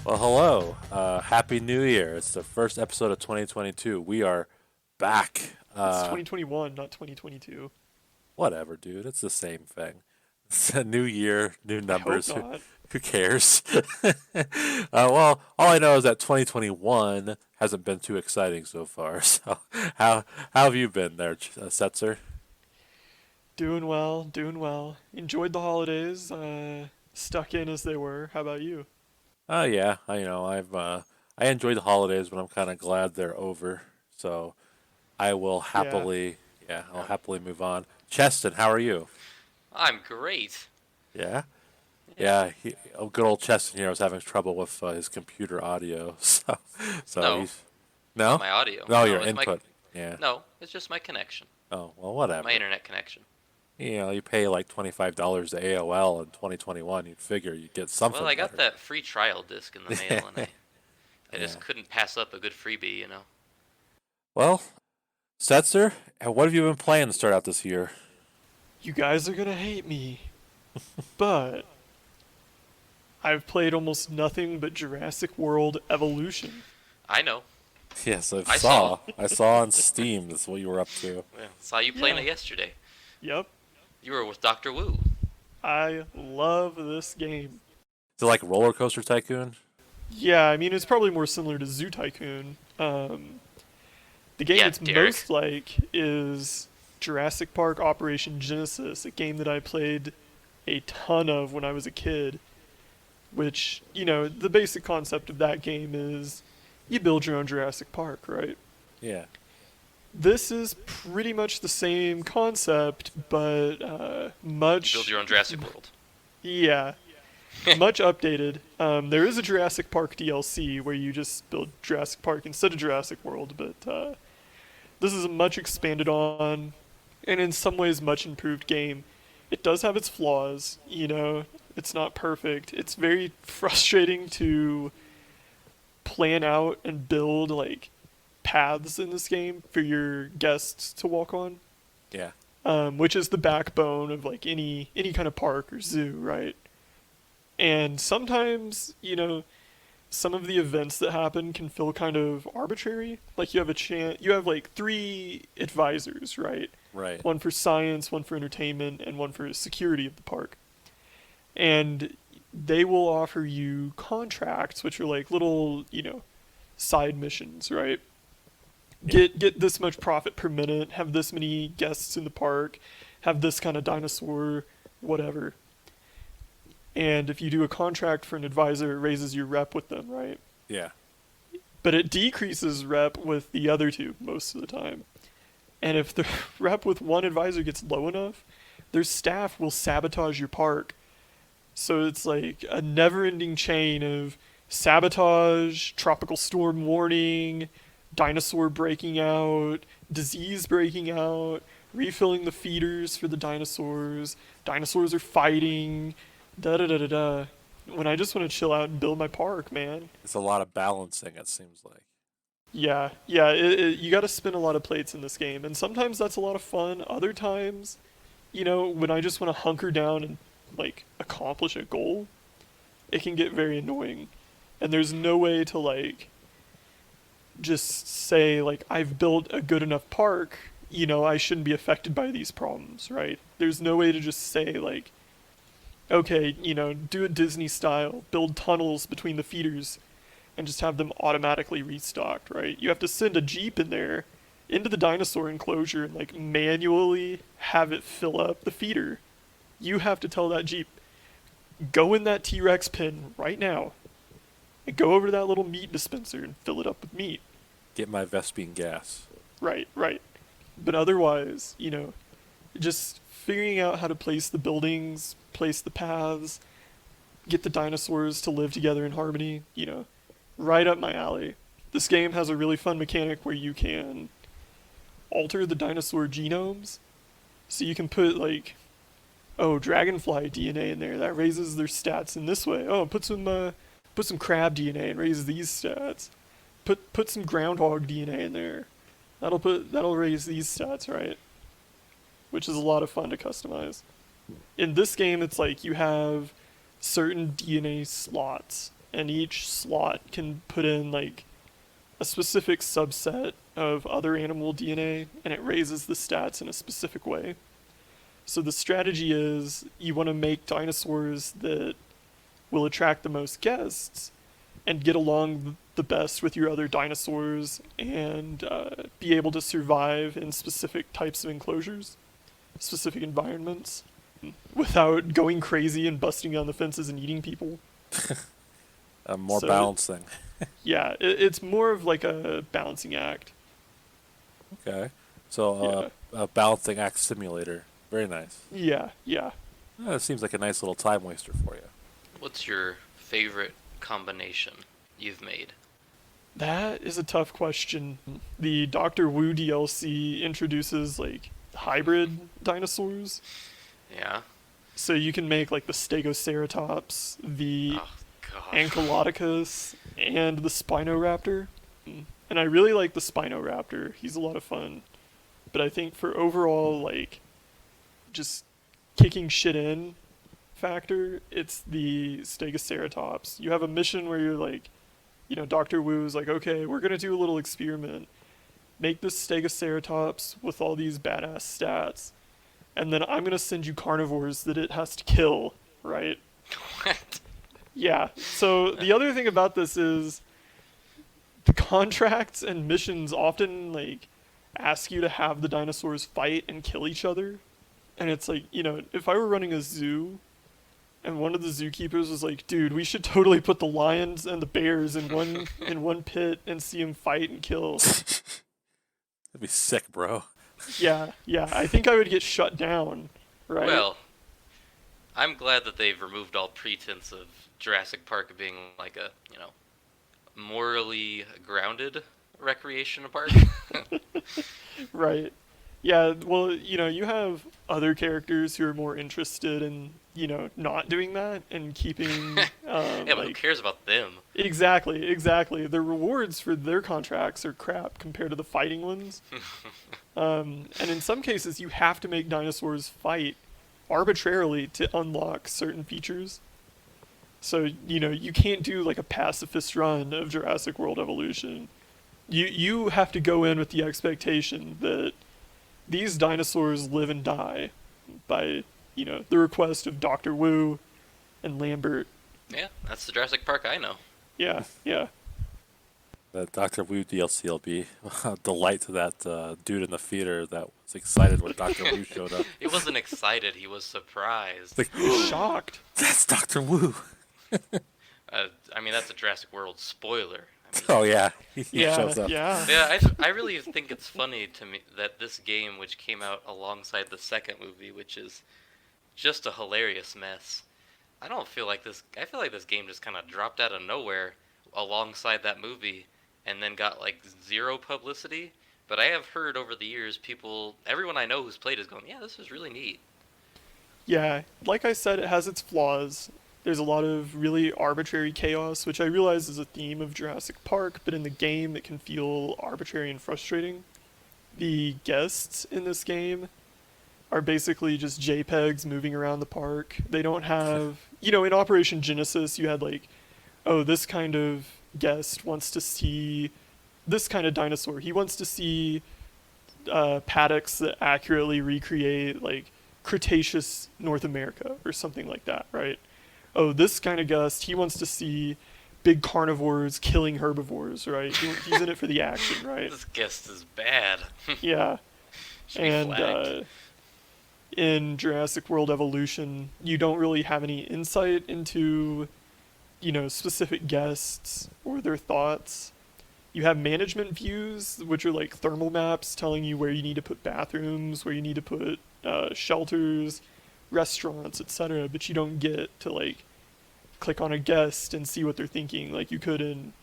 Well, hello. Happy New Year. It's the first episode of 2022. We are back. It's 2021, not 2022. Whatever, dude. It's the same thing. It's a new year, new I hope numbers. Who, not. who cares? Well, all I know is that 2021 hasn't been too exciting so far. So, how have you been there, Setzer? Doing well, doing well. Enjoyed the holidays, stuck in as they were. How about you? Oh yeah, I enjoyed the holidays, but I'm kind of glad they're over. So I will Yeah. happily, yeah, I'll Yeah. happily move on. Cheston, how are you? I'm great. Yeah. Yeah. Good old Cheston here was having trouble with his computer audio, so No, he's not no, my audio. no, your No, it's my input. Yeah. no, it's just my connection. Oh well, My whatever. internet connection. You pay like $25 to AOL in 2021. You'd figure you'd get Well, something I got better. that free trial disc in the mail and I Yeah. just couldn't pass up a good freebie. Well, Setzer, what have you been playing to start out this year? You guys are gonna hate me, but I've played almost nothing but Jurassic World Evolution. I know. Yes, I saw. I saw on Steam. That's what you were up to. Yeah, saw you playing Yeah. it yesterday. Yep. You were with Dr. Wu. I love this game. Is it like Roller Coaster Tycoon? Yeah, I mean, it's probably more similar to Zoo Tycoon. The game Yeah, it's Derek. most like is Jurassic Park Operation Genesis, a game that I played a ton of when I was a kid. Which, the basic concept of that game is you build your own Jurassic Park, right? Yeah. This is pretty much the same concept, but You build your own Jurassic World. yeah, much updated. There is a Jurassic Park DLC where you just build Jurassic Park instead of Jurassic World, but this is a much expanded on, and in some ways much improved game. It does have its flaws, it's not perfect. It's very frustrating to plan out and build like paths in this game for your guests to walk on, Yeah. which is the backbone of like any kind of park or zoo, right? And sometimes, some of the events that happen can feel kind of arbitrary. Like you have like three advisors, right? Right. One for science, one for entertainment, and one for security of the park. And they will offer you contracts, which are like little, side missions, right? Yeah. Get this much profit per minute, have this many guests in the park, have this kind of dinosaur, whatever. And if you do a contract for an advisor, it raises your rep with them, right? Yeah. But it decreases rep with the other two most of the time. And if the rep with one advisor gets low enough, their staff will sabotage your park. So it's like a never ending chain of sabotage, tropical storm warning, dinosaur breaking out, disease breaking out, refilling the feeders for the dinosaurs. Dinosaurs are fighting, da da da da da. When I just want to chill out and build my park, man. It's a lot of balancing, it seems like. Yeah, you got to spin a lot of plates in this game, and sometimes that's a lot of fun. Other times, when I just want to hunker down and like accomplish a goal, it can get very annoying. And there's no way to like just say like I've built a good enough park, I shouldn't be affected by these problems, right? There's no way to just say like okay, do it Disney style, build tunnels between the feeders and just have them automatically restocked, right? You have to send a Jeep in there into the dinosaur enclosure and like manually have it fill up the feeder. You have to tell that Jeep, go in that T-Rex pen right now and go over to that little meat dispenser and fill it up with meat. Get my Vespine gas. Right, right. But otherwise, just figuring out how to place the buildings, place the paths, get the dinosaurs to live together in harmony, right up my alley. This game has a really fun mechanic where you can alter the dinosaur genomes. So you can put like, oh, dragonfly DNA in there that raises their stats in this way. Oh, put some crab DNA and raise these stats. Put some groundhog DNA in there. That'll raise these stats, right? Which is a lot of fun to customize. In this game, it's like you have certain DNA slots and each slot can put in like a specific subset of other animal DNA, and it raises the stats in a specific way. So the strategy is you want to make dinosaurs that will attract the most guests and get along the best with your other dinosaurs and be able to survive in specific types of enclosures, specific environments, without going crazy and busting down the fences and eating people. More So, balancing. Yeah, it's more of like a balancing act. Okay. So a balancing act simulator. Very nice. Yeah, yeah. It seems like a nice little time waster for you. What's your favorite combination you've made? That is a tough question. The Doctor Wu DLC introduces like hybrid dinosaurs. Yeah. So you can make like the Stegoceratops, the Oh, God. Ankylodocus, and the Spinoraptor. And I really like the Spinoraptor. He's a lot of fun. But I think for overall, like, just kicking shit in factor, it's the Stegoceratops. You have a mission where you're like, you know, Dr. Wu's like, okay, we're gonna do a little experiment. Make this Stegoceratops with all these badass stats, and then I'm gonna send you carnivores that it has to kill, right? What? Yeah. So the other thing about this is the contracts and missions often like ask you to have the dinosaurs fight and kill each other. And it's like, you know, if I were running a zoo and one of the zookeepers was like, dude, we should totally put the lions and the bears in one pit and see them fight and kill. That'd be sick, bro. Yeah, I think I would get shut down, right? Well, I'm glad that they've removed all pretense of Jurassic Park being like a, you know, morally grounded recreation park. Right. Yeah, well, you know, you have other characters who are more interested in, you know, not doing that and keeping Yeah, but who like cares about them? exactly. The rewards for their contracts are crap compared to the fighting ones. And in some cases, you have to make dinosaurs fight arbitrarily to unlock certain features. So, you know, you can't do like a pacifist run of Jurassic World Evolution. You have to go in with the expectation that these dinosaurs live and die by, you know, the request of Dr. Wu and Lambert. Yeah, that's the Jurassic Park I know. Yeah, yeah. The Dr. Wu DLC will be a delight to that dude in the theater that was excited when Dr. Wu showed up. He wasn't excited, he was surprised. Like, Shocked. that's Dr. Wu. I mean, that's a Jurassic World spoiler. I mean, Oh, yeah. He Yeah, shows up. yeah. yeah, I really think it's funny to me that this game, which came out alongside the second movie, which is just a hilarious mess. I feel like this game just kind of dropped out of nowhere alongside that movie and then got like zero publicity. But I have heard over the years everyone I know who's played is going, yeah, this is really neat. Yeah, like I said, it has its flaws. There's a lot of really arbitrary chaos, which I realize is a theme of Jurassic Park, but in the game it can feel arbitrary and frustrating. The guests in this game are basically just JPEGs moving around the park. They don't have, you know, in Operation Genesis you had like, oh, this kind of guest wants to see this kind of dinosaur. He wants to see paddocks that accurately recreate like Cretaceous North America or something like that, right? Oh, this kind of guest, he wants to see big carnivores killing herbivores, right? He's in it for the action, right? This guest is bad. Yeah. Should be And flagged. in Jurassic World Evolution, you don't really have any insight into, you know, specific guests or their thoughts. You have management views, which are like thermal maps telling you where you need to put bathrooms, where you need to put shelters, restaurants, etc. But you don't get to like click on a guest and see what they're thinking like you could in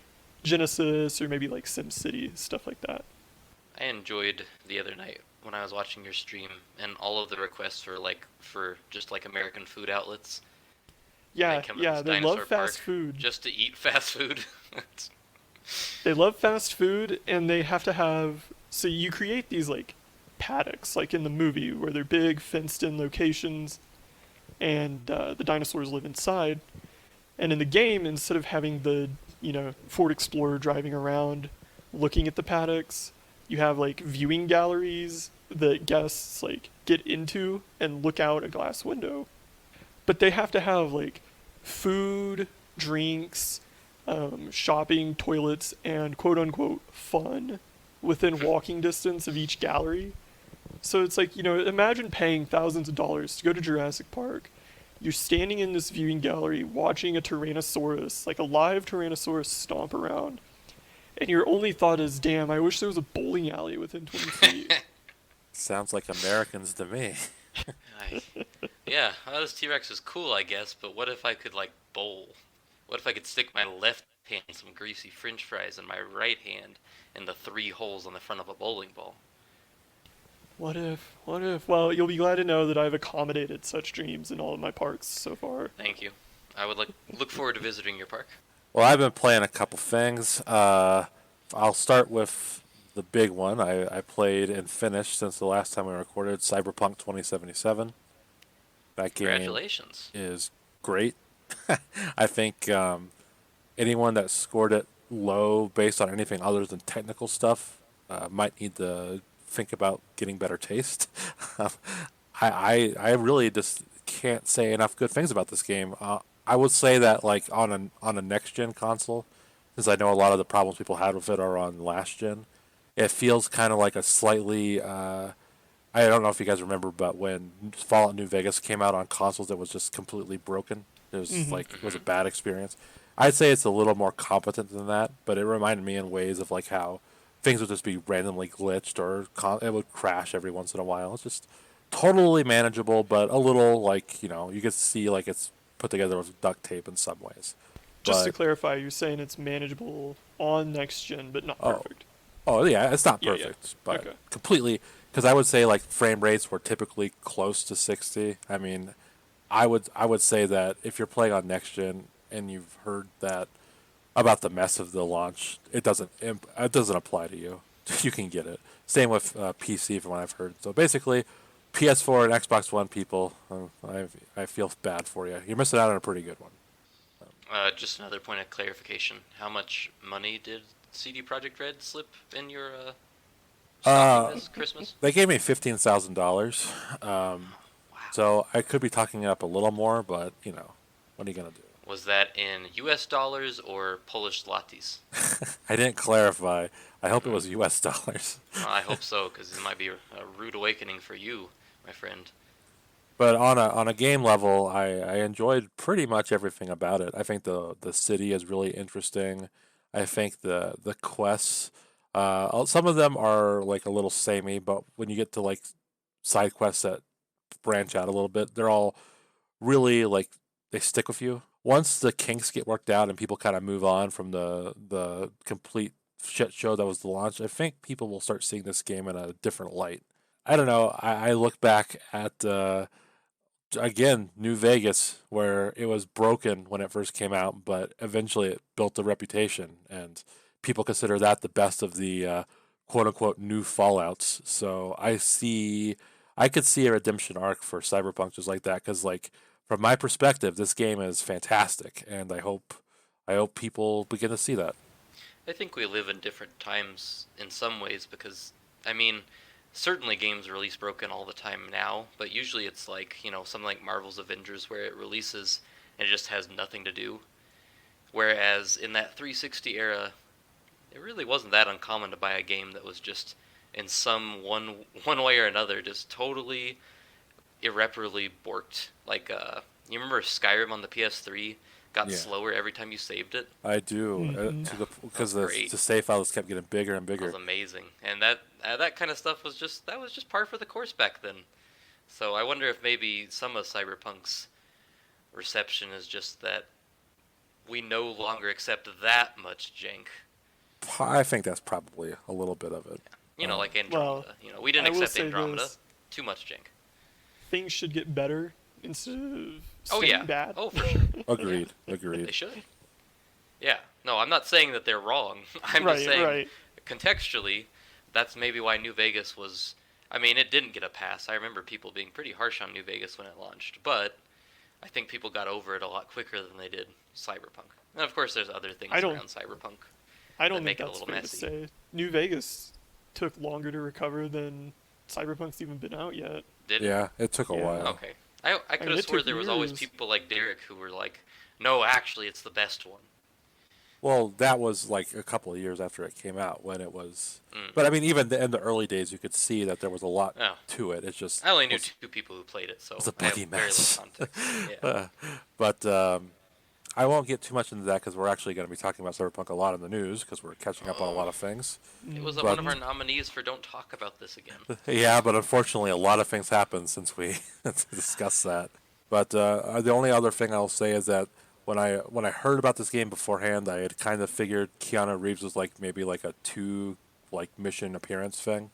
Genesis or maybe like SimCity, stuff like that. I enjoyed the other night when I was watching your stream and all of the requests for just like American food outlets. Yeah, They come to yeah, this they dinosaur love fast park food. just to eat fast food. They love fast food, and they have to have. So you create these like paddocks, like in the movie, where they're big, fenced-in locations, and the dinosaurs live inside. And in the game, instead of having the, Ford Explorer driving around looking at the paddocks, you have like viewing galleries that guests like get into and look out a glass window. But they have to have like food, drinks, shopping, toilets, and quote unquote fun within walking distance of each gallery. So it's like, imagine paying thousands of dollars to go to Jurassic Park. You're standing in this viewing gallery watching a Tyrannosaurus, like a live Tyrannosaurus, stomp around. And your only thought is, damn, I wish there was a bowling alley within 20 feet. Sounds like Americans to me. I, yeah, well, this T-Rex is cool, I guess, but what if I could, like, bowl? What if I could stick my left hand in some greasy french fries and my right hand in the 3 holes on the front of a bowling ball? What if? What if? Well, you'll be glad to know that I've accommodated such dreams in all of my parks so far. Thank you. I would look forward to visiting your park. Well, I've been playing a couple things. I'll start with the big one. I played and finished since the last time we recorded Cyberpunk 2077. That game Congratulations. is great. I think anyone that scored it low based on anything other than technical stuff might need to think about getting better taste. I really just can't say enough good things about this game. I would say that like on a next gen console, since I know a lot of the problems people had with it are on last gen, it feels kind of like a slightly. I don't know if you guys remember, but when Fallout New Vegas came out on consoles, it was just completely broken. It was like it was a bad experience. I'd say it's a little more competent than that, but it reminded me in ways of like how things would just be randomly glitched or it would crash every once in a while. It's just totally manageable, but a little like you could see like it's put together with duct tape in some ways. Just to But clarify, you're saying it's manageable on next gen, but not perfect. oh yeah, it's not Yeah, yeah. perfect, but Okay. completely because I would say like frame rates were typically close to 60. I mean, I would say that if you're playing on next gen and you've heard that about the mess of the launch, it doesn't apply to you. You can get it. Same with PC from what I've heard. So basically, PS4 and Xbox One people, I feel bad for you. You're missing out on a pretty good one. Just another point of clarification. How much money did CD Projekt Red slip in your stocking this Christmas? They gave me $15,000. Wow. So I could be talking up a little more, but what are you gonna do? Was that in U.S. dollars or Polish zlotys? I didn't clarify. I hope it was U.S. dollars. I hope so, because it might be a rude awakening for you, my friend. But on a game level, I enjoyed pretty much everything about it. I think the city is really interesting. I think the quests, some of them are like a little samey, but when you get to like side quests that branch out a little bit, they're all really like they stick with you. Once the kinks get worked out and people kind of move on from the complete shit show that was the launch, I think people will start seeing this game in a different light. I don't know. I look back at again New Vegas where it was broken when it first came out, but eventually it built a reputation, and people consider that the best of the quote unquote new Fallout's. So I could see a redemption arc for Cyberpunk just like that, because like from my perspective, this game is fantastic, and I hope people begin to see that. I think we live in different times in some ways because, I mean, certainly games release broken all the time now, but usually it's like, something like Marvel's Avengers where it releases and it just has nothing to do. Whereas in that 360 era, it really wasn't that uncommon to buy a game that was just in some one way or another just totally irreparably borked. Like you remember Skyrim on the PS3 got Yeah, slower every time you saved it? I do Hmm. because the Great. the save files kept getting bigger and That was bigger. amazing. And that kind of stuff was just par for the course back then. So I wonder if maybe some of Cyberpunk's reception is just that we no longer accept that much jank. I think that's probably a little bit of it. Like Well, Andromeda. We didn't I will accept say Andromeda. this: Too much jank. things should get better instead of Oh staying yeah. bad. Oh for sure. Agreed. They Agreed. should. Yeah. No, I'm not saying that they're wrong. I'm Right, just saying right. contextually, that's maybe why New Vegas was. I mean, it didn't get a pass. I remember people being pretty harsh on New Vegas when it launched, but I think people got over it a lot quicker than they did Cyberpunk. And of course, there's other things I don't around Cyberpunk I that don't think make it a that's little fair to messy. say. New Vegas took longer to recover than Cyberpunk's even been out yet. Did it? Yeah, it took a Yeah. while. Okay. I I could mean, have it swore took there was always years. people like Derek who were like, no, actually, it's the best one. Well, that was like a couple of years after it came out when it was. Mm. But I mean, even in the early days, you could see that there was a lot Oh, to it. It just I only knew was, two people who played it, was so a I have bloody very little mess. context. Yeah. Uh, but I won't get too much into that because we're actually going to be talking about Cyberpunk a lot in the news because we're catching up on a Oh, lot of things. it was But one of our nominees for Don't Talk About This Again. yeah, but unfortunately, a lot of things happened since we discussed that. But the only other thing I'll say is that when I heard about this game beforehand, I had kind of figured Keanu Reeves was like maybe like a two like mission appearance thing.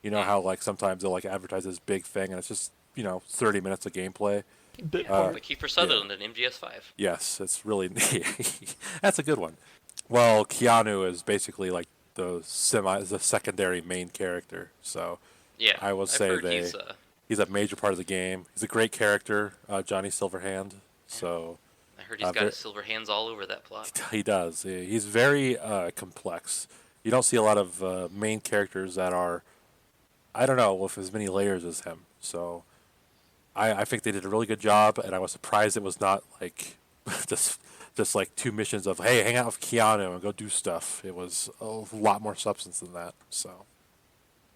You know Mm. how like sometimes they'll like advertise this big thing and it's just 30 minutes of gameplay. Bit Yeah, part. like Kiefer Yeah. Sutherland in MGS5. Yes, it's really that's a good one. Well, Keanu is basically like the secondary main character. So Yeah, I will I've say heard he's a major part of the game. He's a great character, Johnny Silverhand. So I heard he's got his silver hands all over that plot. he does. He's very complex. You don't see a lot of main characters that are, I don't know, with as many layers as him. So I think they did a really good job, and I was surprised it was not like just like two missions of hey, hang out with Keanu and go do stuff. It was a lot more substance than that. So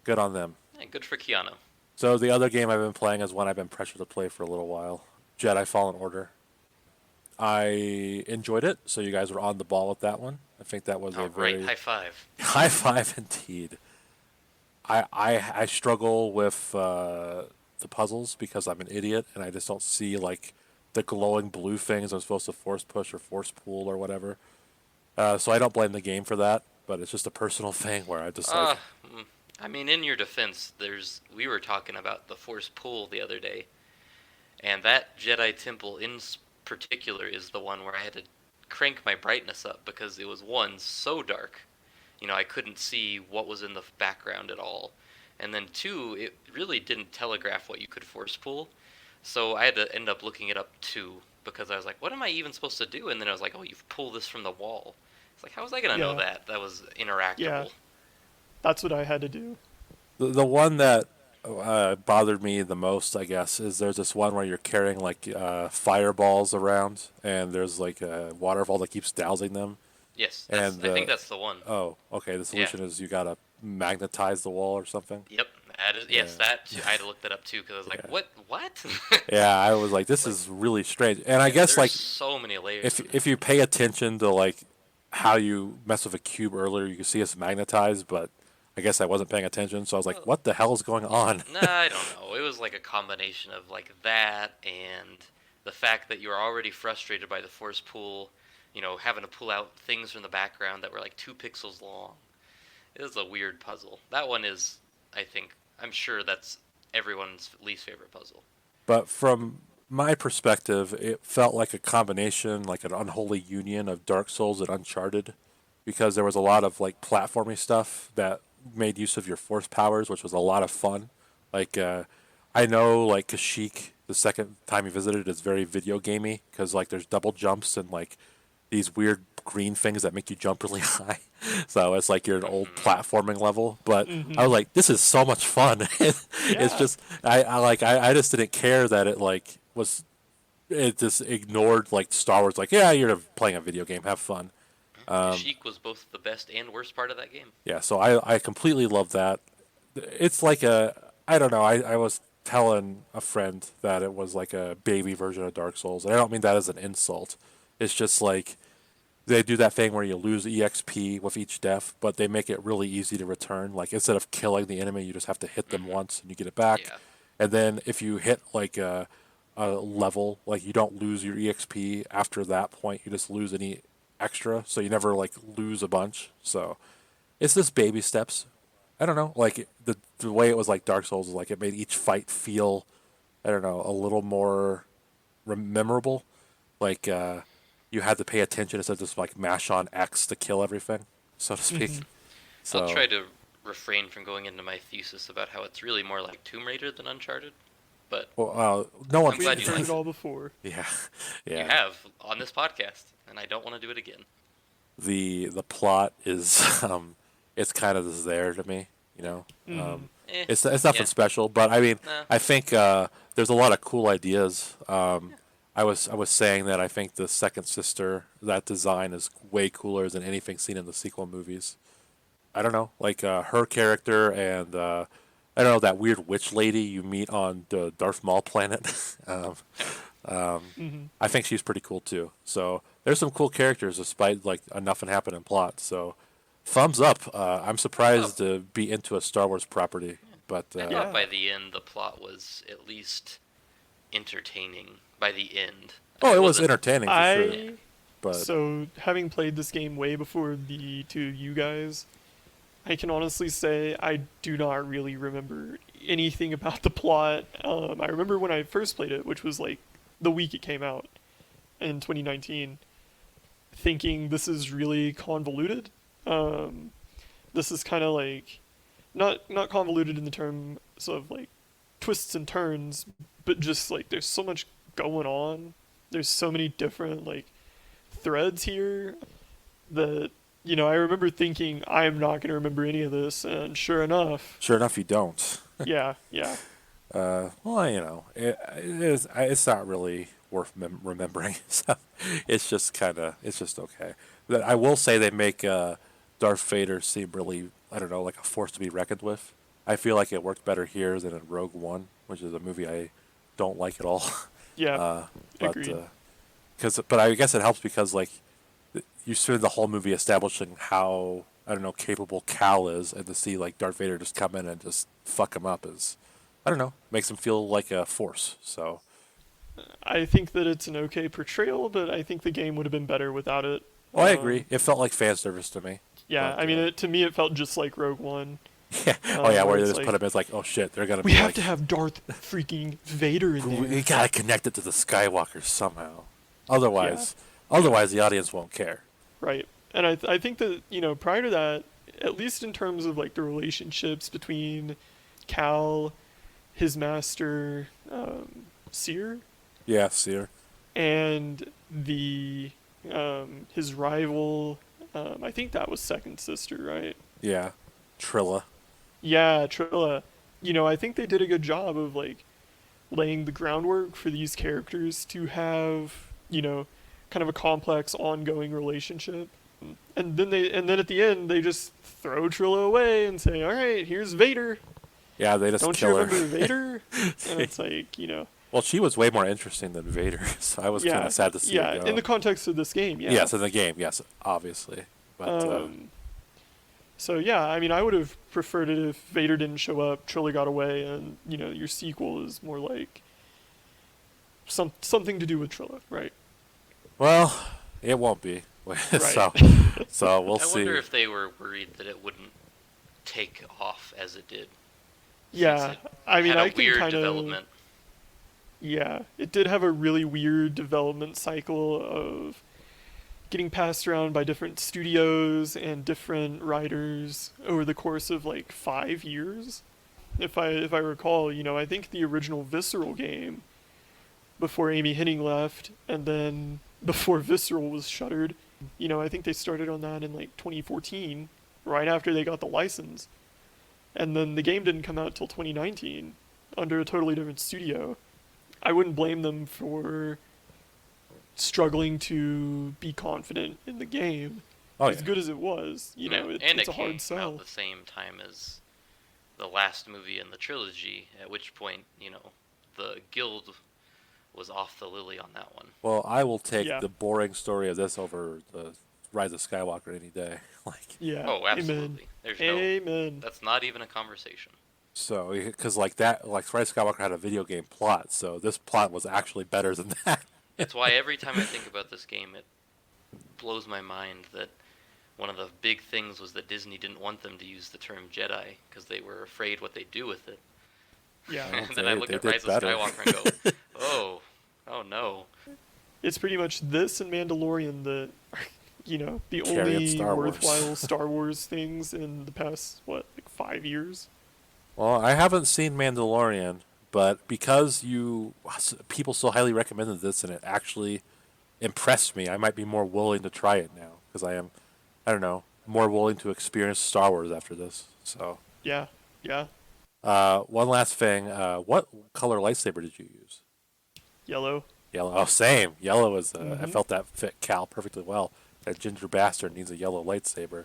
good on them. Yeah, good for Keanu. So the other game I've been playing is one I've been pressured to play for a little while, Jedi Fallen Order. I enjoyed it, so you guys were on the ball with that one. I think that was All a right, very high five. high five indeed. I struggle with the puzzles because I'm an idiot and I just don't see like the glowing blue things I'm supposed to force push or force pull or whatever. So I don't blame the game for that, but it's just a personal thing where I just like Mm, I mean, in your defense, we were talking about the Force Pull the other day, and that Jedi Temple in particular is the one where I had to crank my brightness up because it was one so dark. I couldn't see what was in the background at all. And then two, it really didn't telegraph what you could force pull. So I had to end up looking it up too because I was like, what am I even supposed to do? And then I was like, oh, you pull this from the wall. It's like, how was I going to know Yeah. that? That was interactable. Yeah. That's what I had to do. the one that bothered me the most, I guess, is there's this one where you're carrying like fireballs around and there's like a waterfall that keeps dousing them. Yes, And I think that's the one. oh, okay, the Yeah. solution is you gotta magnetize the wall or something. Yep. That is, yes, Yeah. that too. I had to look that up too because I was like, Yeah. what? Yeah, I was like, this is really strange. And I guess There's like so many layers. if you pay attention to like how you mess with a cube earlier, you can see it's magnetized, but I guess I wasn't paying attention, so I was like, Well, what the hell is going on? Nah, I don't know. It was like a combination of like that and the fact that you were already frustrated by the force pull, having to pull out things from the background that were like 2 pixels long. It was a weird puzzle. That one is, I'm sure that's everyone's least favorite puzzle. But from my perspective, it felt like a combination, like an unholy union of Dark Souls and Uncharted, because there was a lot of like platformy stuff that made use of your force powers, which was a lot of fun. Like I know like Kashyyyk, the second time you visited, is very video gamey because like there's double jumps and like these weird green things that make you jump really high. So it's like you're an old platforming level. But I was like, this is so much fun. It's Yeah. just I just didn't care that it like was it just ignored like Star Wars. Like yeah, you're playing a video game, have fun. Sheik was both the best and worst part of that game. Yeah, so I completely love that. It's like I don't know. I was telling a friend that it was like a baby version of Dark Souls, and I don't mean that as an insult. It's just like they do that thing where you lose EXP with each death, but they make it really easy to return. Like instead of killing the enemy, you just have to hit them once and you get it back. Yeah. And then if you hit like a level, like you don't lose your EXP after that point. You just lose any extra, so you never like lose a bunch. So it's just baby steps. I don't know, like the way it was like Dark Souls is like it made each fight feel, I don't know, a little more memorable. Like you had to pay attention instead of just like mash on X to kill everything, so to speak. So I'll try to refrain from going into my thesis about how it's really more like Tomb Raider than Uncharted. but Well, no one. I'm glad We've you heard liked it it. all before. Yeah, You yeah. have on this podcast, and I don't want to do it again. The plot is it's kind of there to me. You know, Hmm. it's nothing Yeah, special, but I mean, nah, I think there's a lot of cool ideas. yeah. I was saying that I think the second sister, that design is way cooler than anything seen in the sequel movies. I don't know, like her character and I don't know that weird witch lady you meet on the Darth Maul planet. Hmm. I think she's pretty cool too. So there's some cool characters despite like nothing happened in plot. So thumbs up. I'm Oh, surprised to be into a Star Wars property, but I thought Yeah. by the end the plot was at least entertaining. By the end, oh, it was wasn't. entertaining for sure. Yeah. I But So having played this game way before the two of you guys, I can honestly say I do not really remember anything about the plot. I remember when I first played it, which was like the week it came out in 2019, thinking this is really convoluted. Um, this is kind of like not convoluted in the terms of like twists and turns, but just like there's so much going on. There's so many different like threads here that I remember thinking I'm not going to remember any of this, and sure enough, sure enough, you don't. yeah, yeah, Well, it is. It's not really worth remembering. So it's just okay. But I will say they make Darth Vader seem really, I don't know, like a force to be reckoned with. I feel like it worked better here than in Rogue One, which is a movie I don't like at all. yeah, Uh, but agreed. but I guess it helps because like you spend the whole movie establishing how, I don't know, capable Cal is, and to see like Darth Vader just come in and just fuck him up is, I don't know, makes him feel like a force. So I think that it's an okay portrayal, but I think the game would have been better without it. oh, I agree. It felt like fan service to me. Yeah, But I mean, to me, it felt just like Rogue One. yeah, oh yeah, where they It's just put like him as like, oh shit, they're gonna we be have like, to have Darth freaking Vader in we there. gotta connect it to the Skywalkers somehow. Yeah, Otherwise the audience won't care. right. And I think that prior to that, at least in terms of like the relationships between Cal, his master, Seer, Yeah, Seer. and the his rival, I think that was Second Sister, right? Yeah, Trilla. Yeah, Trilla. I think they did a good job of like laying the groundwork for these characters to have, kind of a complex ongoing relationship. And then at the end they just throw Trilla away and say, "All right, here's Vader. Yeah, they just Don't you kill remember her. Vader?" And it's like, Well, she was way more interesting than Vader, so I was kind yeah, of sad to see yeah. her go. In the context of this game, yeah. Yes, in the game, yes, obviously. But Um, so yeah, I mean, I would have preferred it if Vader didn't show up, Trilla got away, and your sequel is more like something to do with Trilla, right? well, it won't be. so, Right. so we'll I see. wonder if they were worried that it wouldn't take off as it did. Yeah, Since it I mean, had a I can weird kind of. development. Yeah, it did have a really weird development cycle of getting passed around by different studios and different writers over the course of like 5 years. If I recall, I think the original Visceral game before Amy Henning left, and then before Visceral was shuttered, I think they started on that in like 2014, right after they got the license. And then the game didn't come out till 2019 under a totally different studio. I wouldn't blame them for struggling to be confident in the game. Oh As yeah, good as it was, And it's it a hard came sell. out the same time as the last movie in the trilogy, at which point, the guild was off the lily on that one. well, I will take Yeah. the boring story of this over the Rise of Skywalker any day. Like, Yeah. Oh, absolutely. There's no. Amen. That's not even a conversation. so because like that, like Rise of Skywalker had a video game plot, so this plot was actually better than that. That's why every time I think about this game, it blows my mind that one of the big things was that Disney didn't want them to use the term Jedi because they were afraid what they'd do with it. Yeah. Well, And then I look they at did Rise of better. Skywalker and go, oh no. It's pretty much this and Mandalorian that the Carry on only Star Wars. worthwhile Star Wars things in the past, what, like 5 years? Well, I haven't seen Mandalorian, but because people so highly recommended this and it actually impressed me, I might be more willing to try it now because I don't know, more willing to experience Star Wars after this. So, Yeah, yeah. one last thing, what color lightsaber did you use? Yellow. Yellow. Oh, same. Yellow is. I Hmm. felt that fit Cal perfectly well. That ginger bastard needs a yellow lightsaber.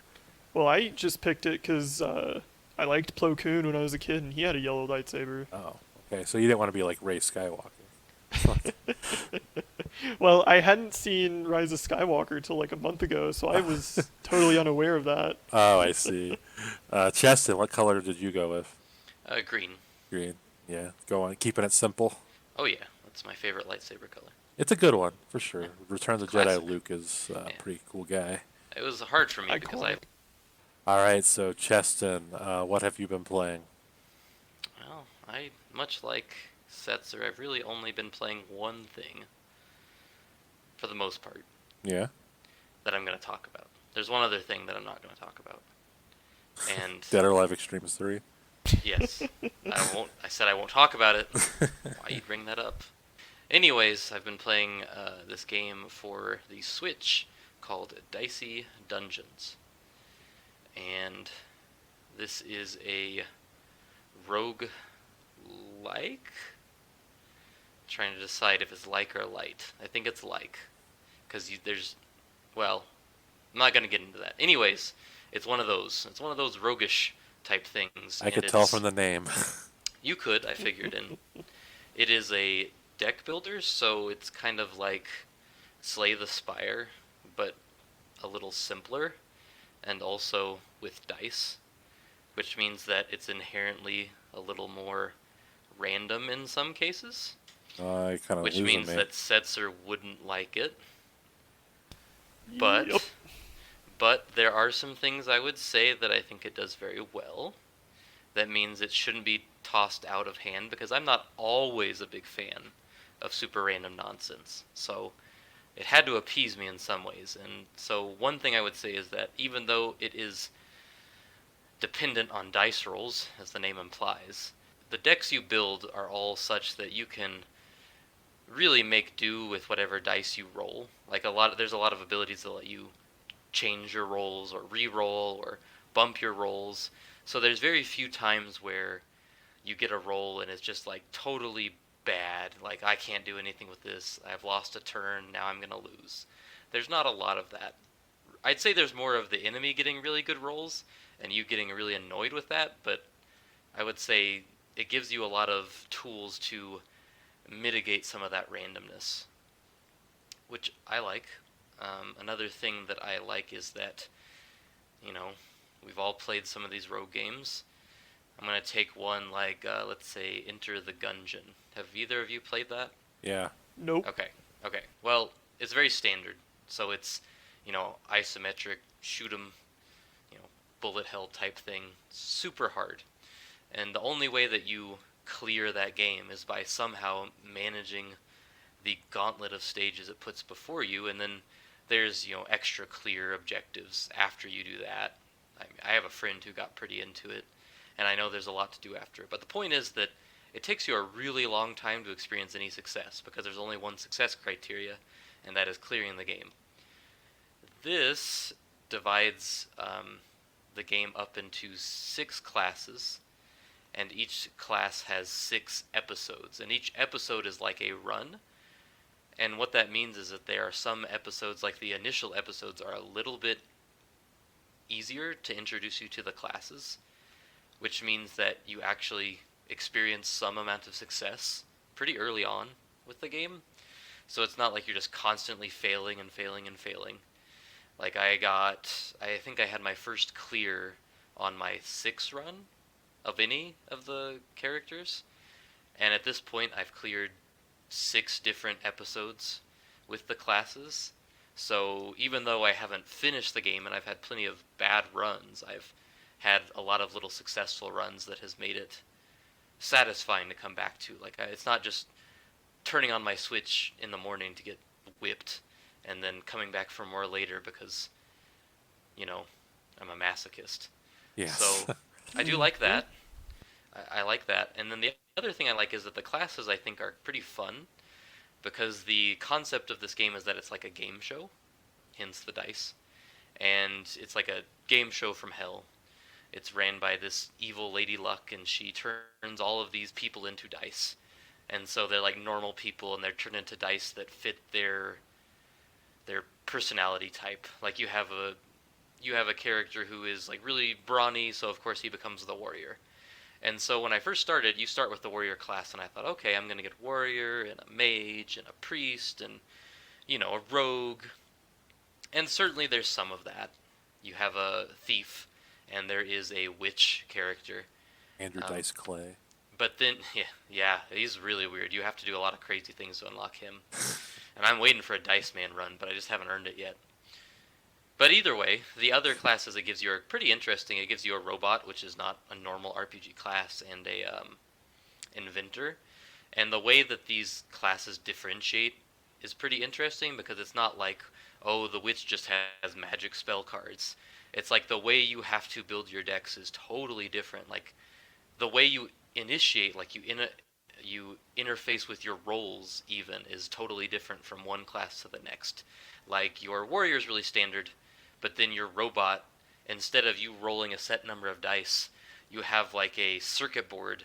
Well, I just picked it because I liked Plo Koon when I was a kid, and he had a yellow lightsaber. Oh, okay. So you didn't want to be like Rey Skywalker. Well, I hadn't seen Rise of Skywalker till like a month ago, so I was totally unaware of that. Oh, I see. Cheston, what color did you go with? Green. Green. Yeah, go on. Keeping it simple. Oh yeah, that's my favorite lightsaber color. It's a good one for Yeah. sure. Return of the Jedi. Classic. Luke is a Yeah. pretty cool guy. It was hard for me because Iconic. All right, so Cheston, what have you been playing? I much like Setzer, I've really only been playing one thing for the most part Yeah. that I'm going to talk about. There's one other thing that I'm not going to talk about. And Dead or Alive Extremes 3. yes, I said I won't talk about it. Why you bring that up? Anyways, I've been playing this game for the Switch called Dicey Dungeons. And this is a rogue like. Trying to decide if it's like or light. I think it's like, because there's, well, I'm not gonna get into that. Anyways, it's one of those. It's one of those roguish type things, I and could tell it's from the name. you could I figured, and it is a deck builder, so it's kind of like Slay the Spire, but a little simpler, and also with dice, which means that it's inherently a little more random in some cases, You kind of which losing means me. that Setzer wouldn't like it. Yep. But there are some things I would say that I think it does very well. That means it shouldn't be tossed out of hand because I'm not always a big fan of super random nonsense. So it had to appease me in some ways. And so one thing I would say is that even though it is dependent on dice rolls, as the name implies, the decks you build are all such that you can really make do with whatever dice you roll. There's a lot of abilities that let you change your rolls or re-roll or bump your rolls. So there's very few times where you get a roll and it's just like totally bad. Like I can't do anything with this. I've lost a turn. Now I'm gonna lose. There's not a lot of that. I'd say there's more of the enemy getting really good rolls and you getting really annoyed with that. But I would say it gives you a lot of tools to mitigate some of that randomness, which I like. Another thing that I like is that, you know, we've all played some of these rogue games. I'm gonna take one like, let's say, Enter the Gungeon. Have either of you played that? Yeah. Nope. Okay, okay. Well, it's very standard. So it's, isometric, shoot 'em, bullet hell type thing. Super hard. And the only way that you clear that game is by somehow managing the gauntlet of stages it puts before you, and then there's extra clear objectives after you do that. I have a friend who got pretty into it, and I know there's a lot to do after it. But the point is that it takes you a really long time to experience any success because there's only one success criteria, and that is clearing the game. This divides the game up into 6 classes, and each class has 6 episodes, and each episode is like a run. And what that means is that there are some episodes, like the initial episodes, are a little bit easier to introduce you to the classes, which means that you actually experience some amount of success pretty early on with the game. So it's not like you're just constantly failing and failing and failing. Like I think I had my first clear on my 6th run of any of the characters, and at this point I've cleared 6 different episodes with the classes. So even though I haven't finished the game and I've had plenty of bad runs, I've had a lot of little successful runs that has made it satisfying to come back to. It's not just turning on my Switch in the morning to get whipped and then coming back for more later because, you know, I'm a masochist. Yes. So I do like that. I like that. And then the other thing I like is that the classes I think are pretty fun because the concept of this game is that it's like a game show, hence the dice. And it's like a game show from hell. It's ran by this evil Lady Luck, and she turns all of these people into dice. And so they're like normal people, and they're turned into dice that fit their personality type. Like you have a character who is like really brawny, so of course he becomes the warrior. And so when I first started, you start with the warrior class, and I thought, okay, I'm gonna get a warrior and a mage and a priest and a rogue. And certainly there's some of that. You have a thief, and there is a witch character. Andrew Um, Dice Clay. but then, yeah, he's really weird. You have to do a lot of crazy things to unlock him. And I'm waiting for a Dice Man run, but I just haven't earned it yet. But either way, the other classes it gives you are pretty interesting. It gives you a robot, which is not a normal RPG class, and a inventor. And the way that these classes differentiate is pretty interesting because it's not like, oh, the witch just has magic spell cards. It's like the way you have to build your decks is totally different. Like the way you initiate, like you interface with your rolls even is totally different from one class to the next. Like your warrior is really standard, but then your robot, instead of you rolling a set number of dice, you have like a circuit board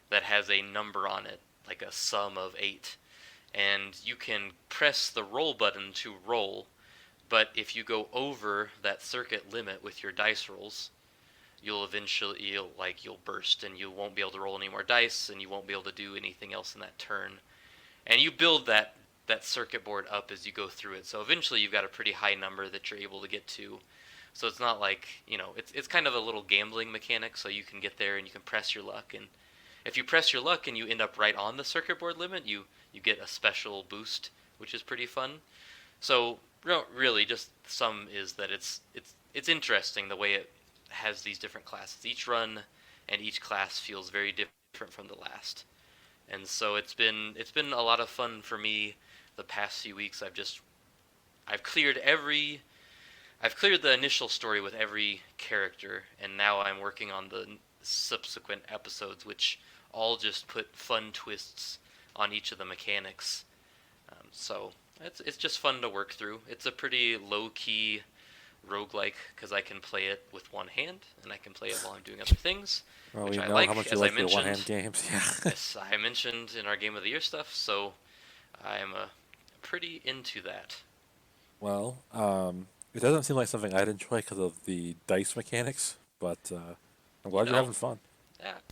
that has a number on it, like a sum of 8. And you can press the roll button to roll, but if you go over that circuit limit with your dice rolls, you'll burst and you won't be able to roll any more dice and you won't be able to do anything else in that turn. And you build that circuit board up as you go through it. So eventually you've got a pretty high number that you're able to get to. So it's not like, it's kind of a little gambling mechanic, so you can get there and you can press your luck, and if you press your luck and you end up right on the circuit board limit, you get a special boost, which is pretty fun. So really, just some is that it's interesting the way it has these different classes. Each run and each class feels very different from the last, and so it's been a lot of fun for me. The past few weeks, I've cleared I've cleared the initial story with every character, and now I'm working on the subsequent episodes, which all just put fun twists on each of the mechanics. So it's just fun to work through. It's a pretty low key roguelike because I can play it with one hand and I can play it while I'm doing other things, Well, which we I know how like. much you As I like your one-hand mentioned, games. Yeah. as I mentioned in our Game of the Year stuff, so I'm pretty into that. Well, it doesn't seem like something I'd enjoy because of the dice mechanics, but I'm You glad you're know, having fun.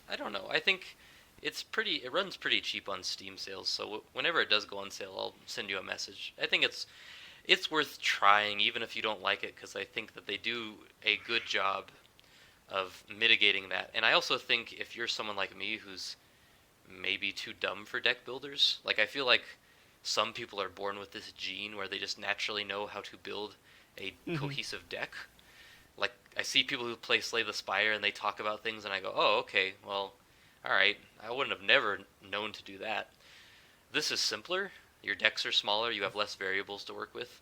I don't know. I think it runs pretty cheap on Steam sales, so whenever it does go on sale, I'll send you a message. I think it's worth trying even if you don't like it because I think that they do a good job of mitigating that. And I also think if you're someone like me who's maybe too dumb for deck builders, like I feel like some people are born with this gene where they just naturally know how to build a Hmm. cohesive deck. Like I see people who play Slay the Spire and they talk about things and I go, "Oh, okay. Well, all right. I wouldn't have never known to do that." This is simpler. Your decks are smaller, you have less variables to work with.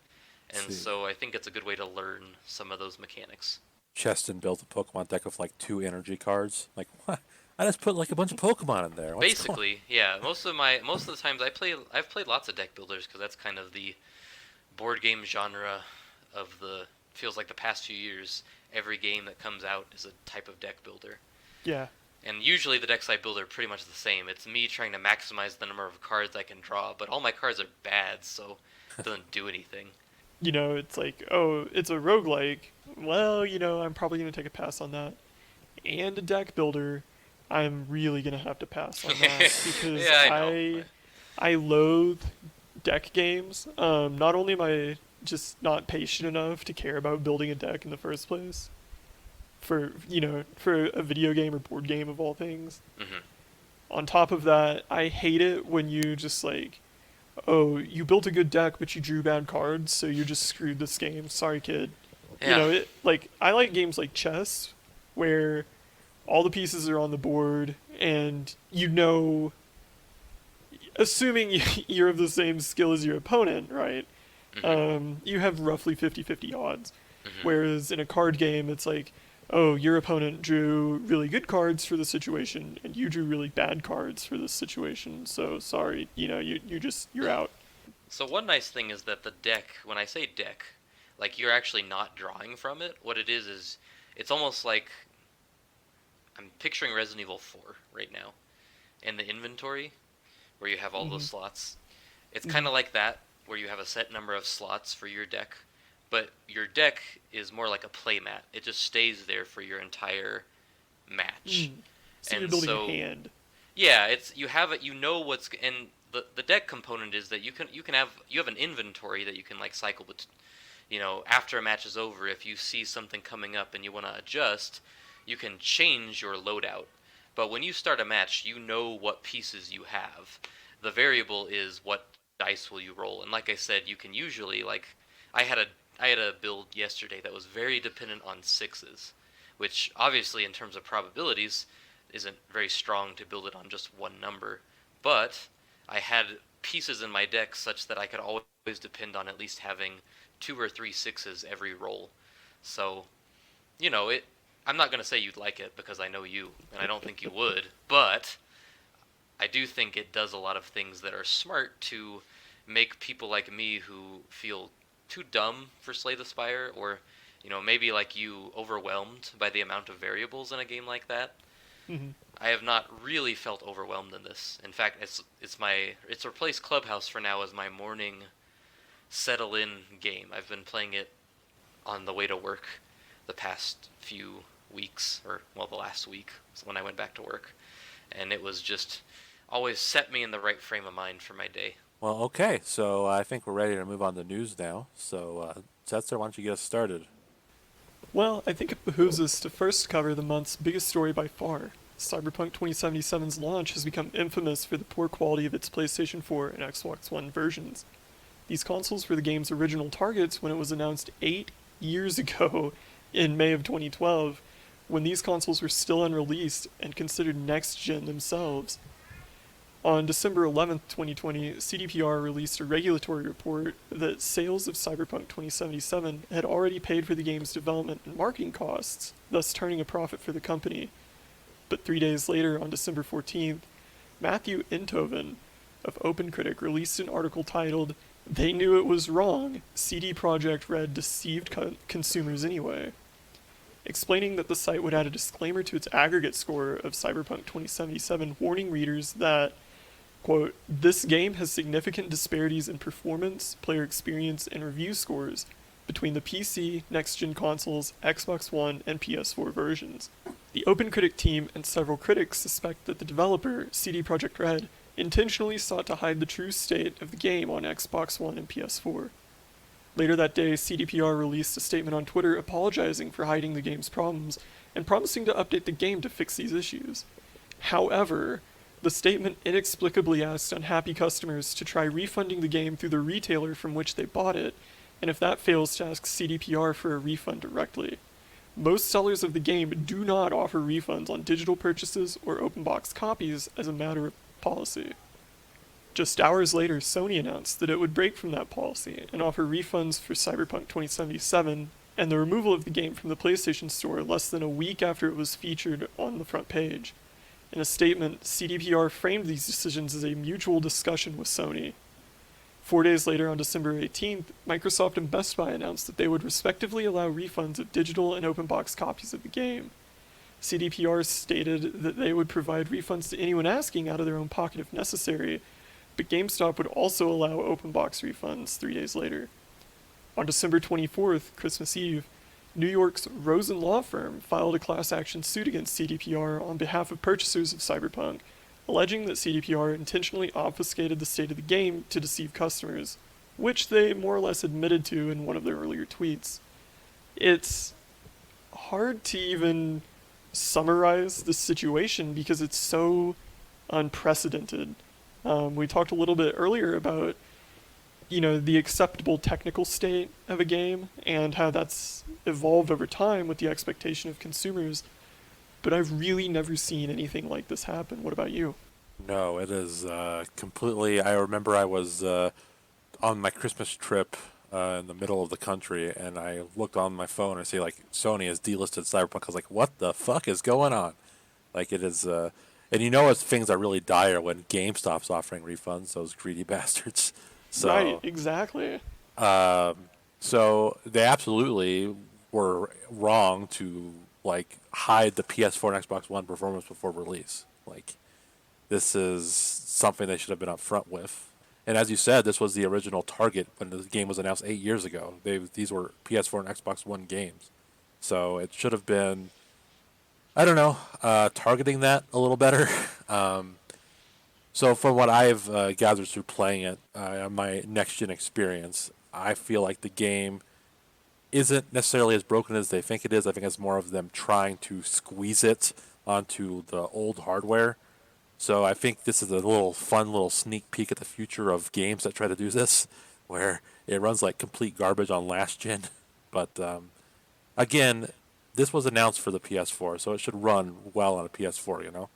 And See, so I think it's a good way to learn some of those mechanics. Cheston built a Pokemon deck of like 2 energy cards. Like, what? I just put like a bunch of Pokemon in there. What's going? Basically, yeah, most of the times I've played lots of deck builders because that's kind of the board game genre of the feels like the past few years. Every game that comes out is a type of deck builder. Yeah. And usually the decks I build are pretty much the same. It's me trying to maximize the number of cards I can draw, but all my cards are bad, so it doesn't do anything. It's like, oh, it's a roguelike. Well, I'm probably going to take a pass on that. And a deck builder, I'm really going to have to pass on that because Yeah, I know. I loathe deck games. Not only am I just not patient enough to care about building a deck in the first place for a video game or board game of all things. Hmm. On top of that, I hate it when you just like, oh, you built a good deck, but you drew bad cards, so you're just screwed this game. Sorry, kid. Yeah. I like games like chess, where all the pieces are on the board, and assuming you're of the same skill as your opponent, right? Hmm. You have roughly 50-50 odds. Hmm. Whereas in a card game, it's like, oh, your opponent drew really good cards for the situation, and you drew really bad cards for this situation. So sorry, you're out. So one nice thing is that the deck, when I say deck, like you're actually not drawing from it. What it is it's almost like I'm picturing Resident Evil 4 right now in the inventory where you have all those Hmm. slots. It's kind Hmm. of like that where you have a set number of slots for your deck, but your deck is more like a playmat. It just stays there for your entire match. Mm. So you're And building a so hand. yeah, it's you have it. You know what's and the deck component is that you have an inventory that you can like cycle. But after a match is over, if you see something coming up and you want to adjust, you can change your loadout. But when you start a match, you know what pieces you have. The variable is what dice will you roll. And like I said, you can usually like I had a I had a build yesterday that was very dependent on sixes, which obviously in terms of probabilities isn't very strong to build it on just one number. But I had pieces in my deck such that I could always depend on at least having two or three sixes every roll. So, it I'm not going to say you'd like it because I know you and I don't think you would, but I do think it does a lot of things that are smart to make people like me who feel too dumb for Slay the Spire or maybe like you overwhelmed by the amount of variables in a game like that. Hmm. I have not really felt overwhelmed in this. In fact, it's replaced Clubhouse for now as my morning settle in game. I've been playing it on the way to work the past few weeks, or well, the last week when I went back to work, and it was just always set me in the right frame of mind for my day. Well, okay, so I think we're ready to move on to news now. So, Setzer, why don't you get us started? Well, I think it behooves us to first cover the month's biggest story by far. Cyberpunk 2077's launch has become infamous for the poor quality of its PlayStation 4 and Xbox One versions. These consoles were the game's original targets when it was announced 8 years ago in May of 2012, when these consoles were still unreleased and considered next gen themselves. On December 11th, 2020, CDPR released a regulatory report that sales of Cyberpunk 2077 had already paid for the game's development and marketing costs, thus turning a profit for the company. But 3 days later, on December 14th, Matthew Enthoven of OpenCritic released an article titled, "They Knew It Was Wrong, CD Projekt Red Deceived Consumers Anyway," explaining that the site would add a disclaimer to its aggregate score of Cyberpunk 2077 warning readers that, quote, "This game has significant disparities in performance, player experience, and review scores between the PC, next-gen consoles, Xbox One, and PS4 versions." The OpenCritic team and several critics suspect that the developer, CD Projekt Red, intentionally sought to hide the true state of the game on Xbox One and PS4. Later that day, CDPR released a statement on Twitter apologizing for hiding the game's problems and promising to update the game to fix these issues. However, the statement inexplicably asked unhappy customers to try refunding the game through the retailer from which they bought it, and if that fails, to ask CDPR for a refund directly. Most sellers of the game do not offer refunds on digital purchases or open box copies as a matter of policy. Just hours later, Sony announced that it would break from that policy and offer refunds for Cyberpunk 2077 and the removal of the game from the PlayStation Store less than a week after it was featured on the front page. In a statement, CDPR framed these decisions as a mutual discussion with Sony. 4 days later, on December 18th, Microsoft and Best Buy announced that they would respectively allow refunds of digital and open box copies of the game. CDPR stated that they would provide refunds to anyone asking out of their own pocket if necessary, but GameStop would also allow open box refunds 3 days later. On December 24th, Christmas Eve, New York's Rosen law firm filed a class action suit against CDPR on behalf of purchasers of Cyberpunk, alleging that CDPR intentionally obfuscated the state of the game to deceive customers, which they more or less admitted to in one of their earlier tweets. It's hard to even summarize the situation because it's so unprecedented. We talked a little bit earlier about the acceptable technical state of a game and how that's evolved over time with the expectation of consumers. But I've really never seen anything like this happen. What about you? No, it is completely. I remember I was on my Christmas trip in the middle of the country, and I looked on my phone and see like Sony has delisted Cyberpunk. I was like, what the fuck is going on? Like it is, and you know, things are really dire when GameStop's offering refunds. Those greedy bastards. Right, So, exactly. um, so they absolutely were wrong to like hide the PS4 and Xbox One performance before release. Like this is something they should have been upfront with. And as you said, this was the original target when the game was announced 8 years ago. These were PS4 and Xbox One games, so it should have been, I don't know, targeting that a little better. um, so from what I've gathered through playing it, on my next gen experience, I feel like the game isn't necessarily as broken as they think it is. I think it's more of them trying to squeeze it onto the old hardware. So I think this is a little fun little sneak peek at the future of games that try to do this, where it runs like complete garbage on last gen. But again, this was announced for the PS4, so it should run well on a PS4. You know?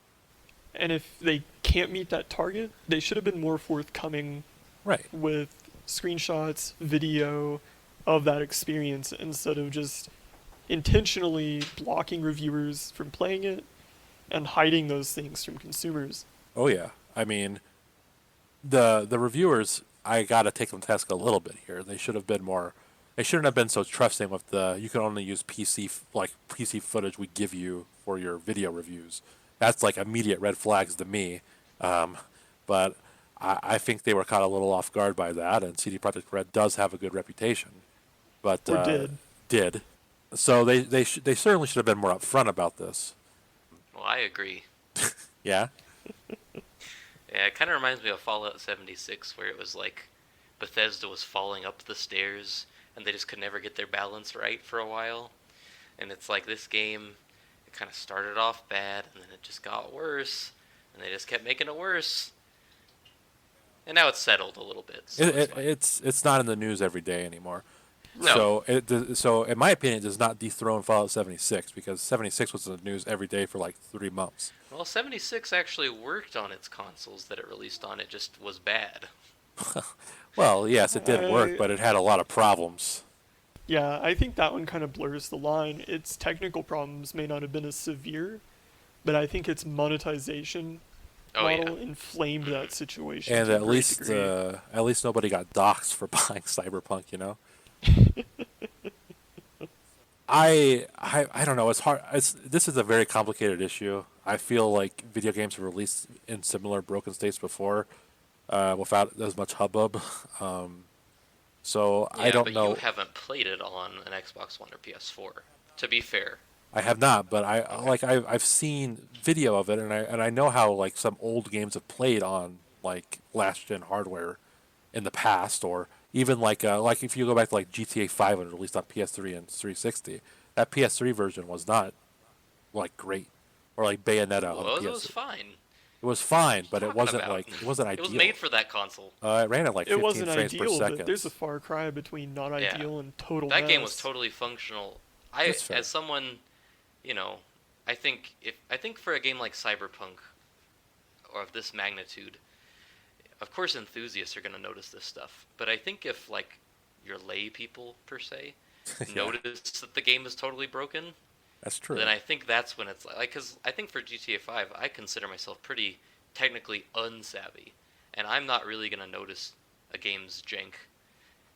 And if they can't meet that target, they should have been more forthcoming Right. with screenshots, video of that experience instead of just intentionally blocking reviewers from playing it and hiding those things from consumers. Oh yeah. I mean, the reviewers, I gotta take them to task a little bit here. They should have been more. They shouldn't have been so trusting with the. You can only use PC footage we give you for your video reviews. That's like immediate red flags to me. Um, but I think they were caught a little off guard by that, and CD Projekt Red does have a good reputation, but Or did. did. So they certainly should have been more upfront about this. Well, I agree. Yeah. Yeah, it kind of reminds me of Fallout 76, where it was like Bethesda was falling up the stairs, and they just could never get their balance right for a while. And it's like this game, it kind of started off bad, and then it just got worse, and they just kept making it worse. And now it's settled a little bit, so it's fine. It's not in the news every day anymore. No. So in my opinion, it does not dethrone Fallout 76 because 76 was in the news every day for like 3 months. Well, 76 actually worked on its consoles that it released on, it just was bad. Well, yes, it did work, I, but it had a lot of problems. yeah, I think that one kind of blurs the line. Its technical problems may not have been as severe, but I think its monetization Oh, yeah. model inflamed that situation And to a at great least degree. nobody got doxxed for buying Cyberpunk. You know. I don't know. It's hard. This is a very complicated issue. I feel like video games were released in similar broken states before, without as much hubbub. Um, so I Yeah, don't but you know. haven't played it on an Xbox One or PS4, to be fair. I have not, but Okay. I've seen video of it, and I know how like some old games have played on like last gen hardware in the past, or even like if you go back to like GTA 5 when it released on PS3 and 360, that PS3 version was not like great, or like It Bayonetta on the was, it PS. was fine. It was fine, What but are it you talking wasn't about? like it wasn't It was ideal. made for that console. It ran at like It 15 wasn't frames per ideal, but second. there's a far cry between not Yeah. ideal and total That game was mess. totally functional. That's fair. As someone, you know, I think for a game like Cyberpunk or of this magnitude, of course enthusiasts are going to notice this stuff. But I think if like your lay people per se Yeah, notice that the game is totally broken, that's true. then I think that's when it's like, because I think for GTA 5, I consider myself pretty technically unsavvy, and I'm not really gonna notice a game's jank,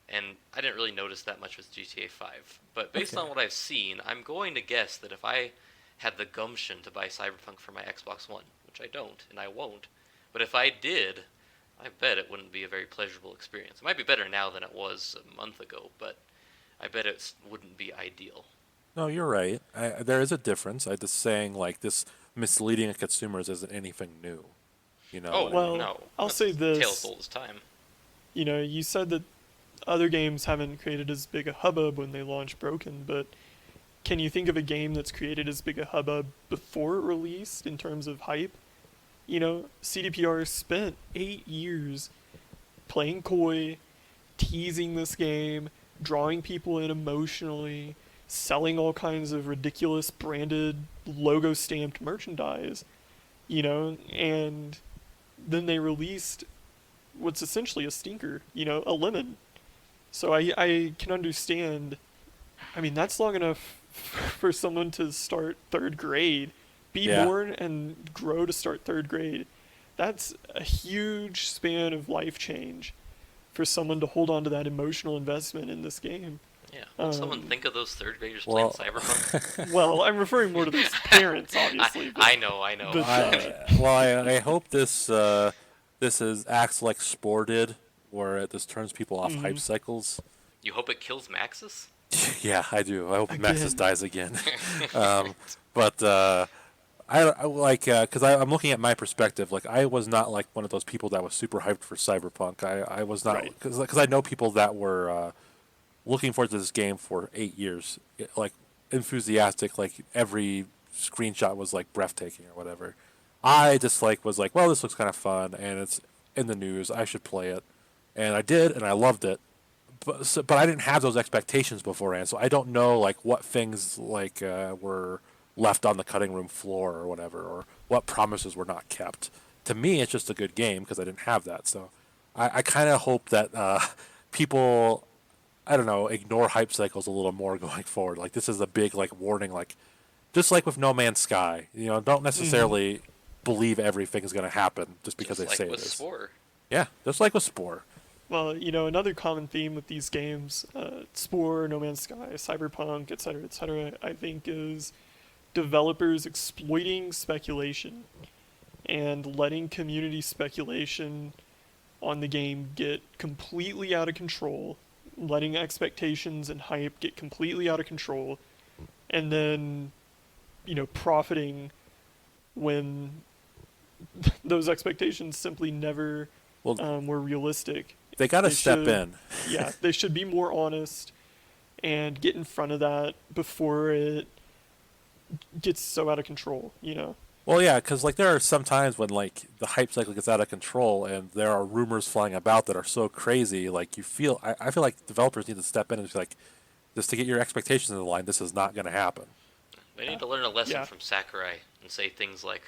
and I didn't really notice that much with GTA 5. But based Okay. on what I've seen, I'm going to guess that if I had the gumption to buy Cyberpunk for my Xbox One, which I don't, and I won't, but if I did, I bet it wouldn't be a very pleasurable experience. It might be better now than it was a month ago, but I bet it wouldn't be ideal. No, you're right. There is a difference. I'm just saying like this misleading consumers isn't anything new. You know Oh, what I mean? Well, no. I'll say That's tale as this. old as time. You know, you said that other games haven't created as big a hubbub when they launch broken, but can you think of a game that's created as big a hubbub before it released in terms of hype? You know, CDPR spent 8 years playing coy, teasing this game, drawing people in emotionally, selling all kinds of ridiculous branded logo stamped merchandise, you know, and then they released what's essentially a stinker, you know, a lemon. So I can understand. I mean, that's long enough for someone to start third grade, be Yeah. born and grow to start third grade. That's a huge span of life change for someone to hold on to that emotional investment in this game. Yeah. Would someone Um, think of those third graders playing Well, Cyberpunk? well, I'm referring more to those parents, I obviously, I know, I know. but I hope this is acts like Spore did, where it just turns people off hype mhm. cycles. You hope it kills Maxis? Yeah, I do. I hope Maxis Again, dies again. um, but I like because I'm looking at my perspective. Like I was not like one of those people that was super hyped for Cyberpunk. I was not right. because I know people that were looking forward to this game for 8 years, like enthusiastic. Like every screenshot was like breathtaking or whatever. I just like was like, well, this looks kind of fun and it's in the news. I should play it, and I did, and I loved it. But I didn't have those expectations beforehand, so I don't know like what things like were left on the cutting room floor or whatever, or what promises were not kept. To me, it's just a good game because I didn't have that. So I kind of hope that people, I don't know, ignore hype cycles a little more going forward. Like this is a big like warning, like just like with No Man's Sky, don't Hmm. necessarily believe everything is going to happen just because Just they say like it with is. Spore. Yeah, just like with Spore. Well, another common theme with these games, Spore, No Man's Sky, Cyberpunk, etc., I think is developers exploiting speculation and letting community speculation on the game get completely out of control, letting expectations and hype get completely out of control, and then, profiting when those expectations simply never Well, were realistic. they got to They step should, in. yeah, they should be more honest and get in front of that before it gets so out of control. Well, yeah, because like there are some times when like the hype cycle gets out of control, and there are rumors flying about that are so crazy. Like I feel like developers need to step in and be like, just to get your expectations in the line. This is not going to happen. They need to learn a lesson Yeah. from Sakurai and say things like,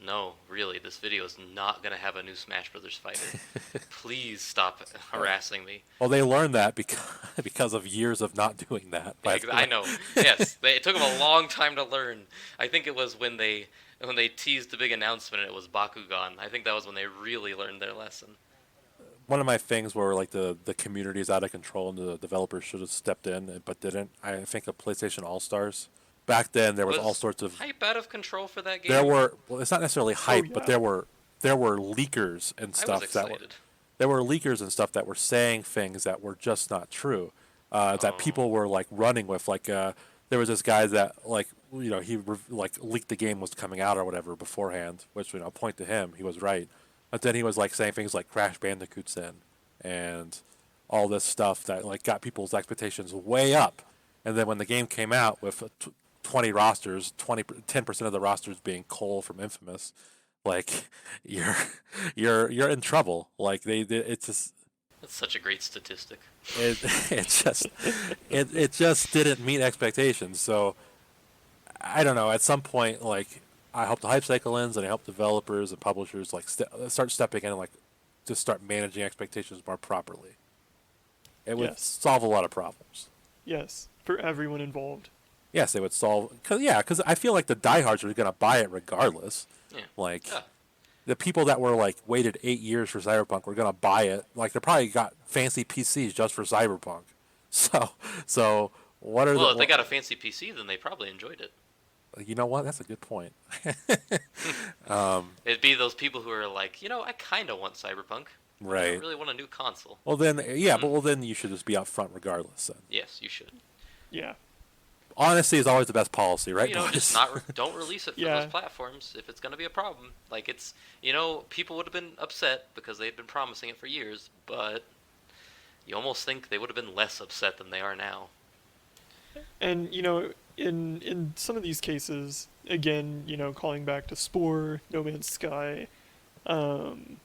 "No, really, this video is not gonna have a new Smash Brothers fighter. Please stop Well, harassing me." well, they learned that because because of years of not doing that. I know. Yes, it took them a long time to learn. I think it was when they teased the big announcement and it was Bakugan. I think that was when they really learned their lesson. One of my things where like the community is out of control and the developers should have stepped in but didn't. I think of PlayStation All Stars. Back then, there was all Was sorts of hype out of control for that there game? were well, it's not necessarily Oh hype, but yeah. there were leakers and I was stuff that were excited. there were leakers and stuff that were saying things that were just not true. That Oh, people were like running with. Like there was this guy that like like leaked the game was coming out or whatever beforehand, which point to him, he was right. But then he was like saying things like Crash Bandicoot's in and all this stuff that like got people's expectations way up. And then when the game came out with 20 rosters, 10% of the rosters being Cole from Infamous, like you're you're in trouble. Like it's just that's such a great statistic. it it just it just didn't meet expectations. So I don't know. At some point, like I hope the hype cycle ends, and I hope developers and publishers like start stepping in and like just start managing expectations more properly. It would Yes. solve a lot of problems. Yes. For everyone involved. Yes, they would solve. Cause I feel like the diehards are gonna buy it regardless. Yeah. Like Yeah. the people that were like waited 8 years for Cyberpunk were gonna buy it. Like they probably got fancy PCs just for Cyberpunk. So what are Well, the? if they got a fancy PC, then they probably enjoyed it. You know what? That's a good point. It'd be those people who are like, I kind of want Cyberpunk, but I don't Right. really want a new console. Well then, yeah, Hmm. but well then you should just be upfront regardless. Then Yes, you should. Yeah. honesty is always the best policy, right? Just boys? don't release it for Yeah. those platforms if it's gonna be a problem. Like people would have been upset because they'd been promising it for years, but you almost think they would have been less upset than they are now. And in some of these cases, again, calling back to Spore, No Man's Sky, um,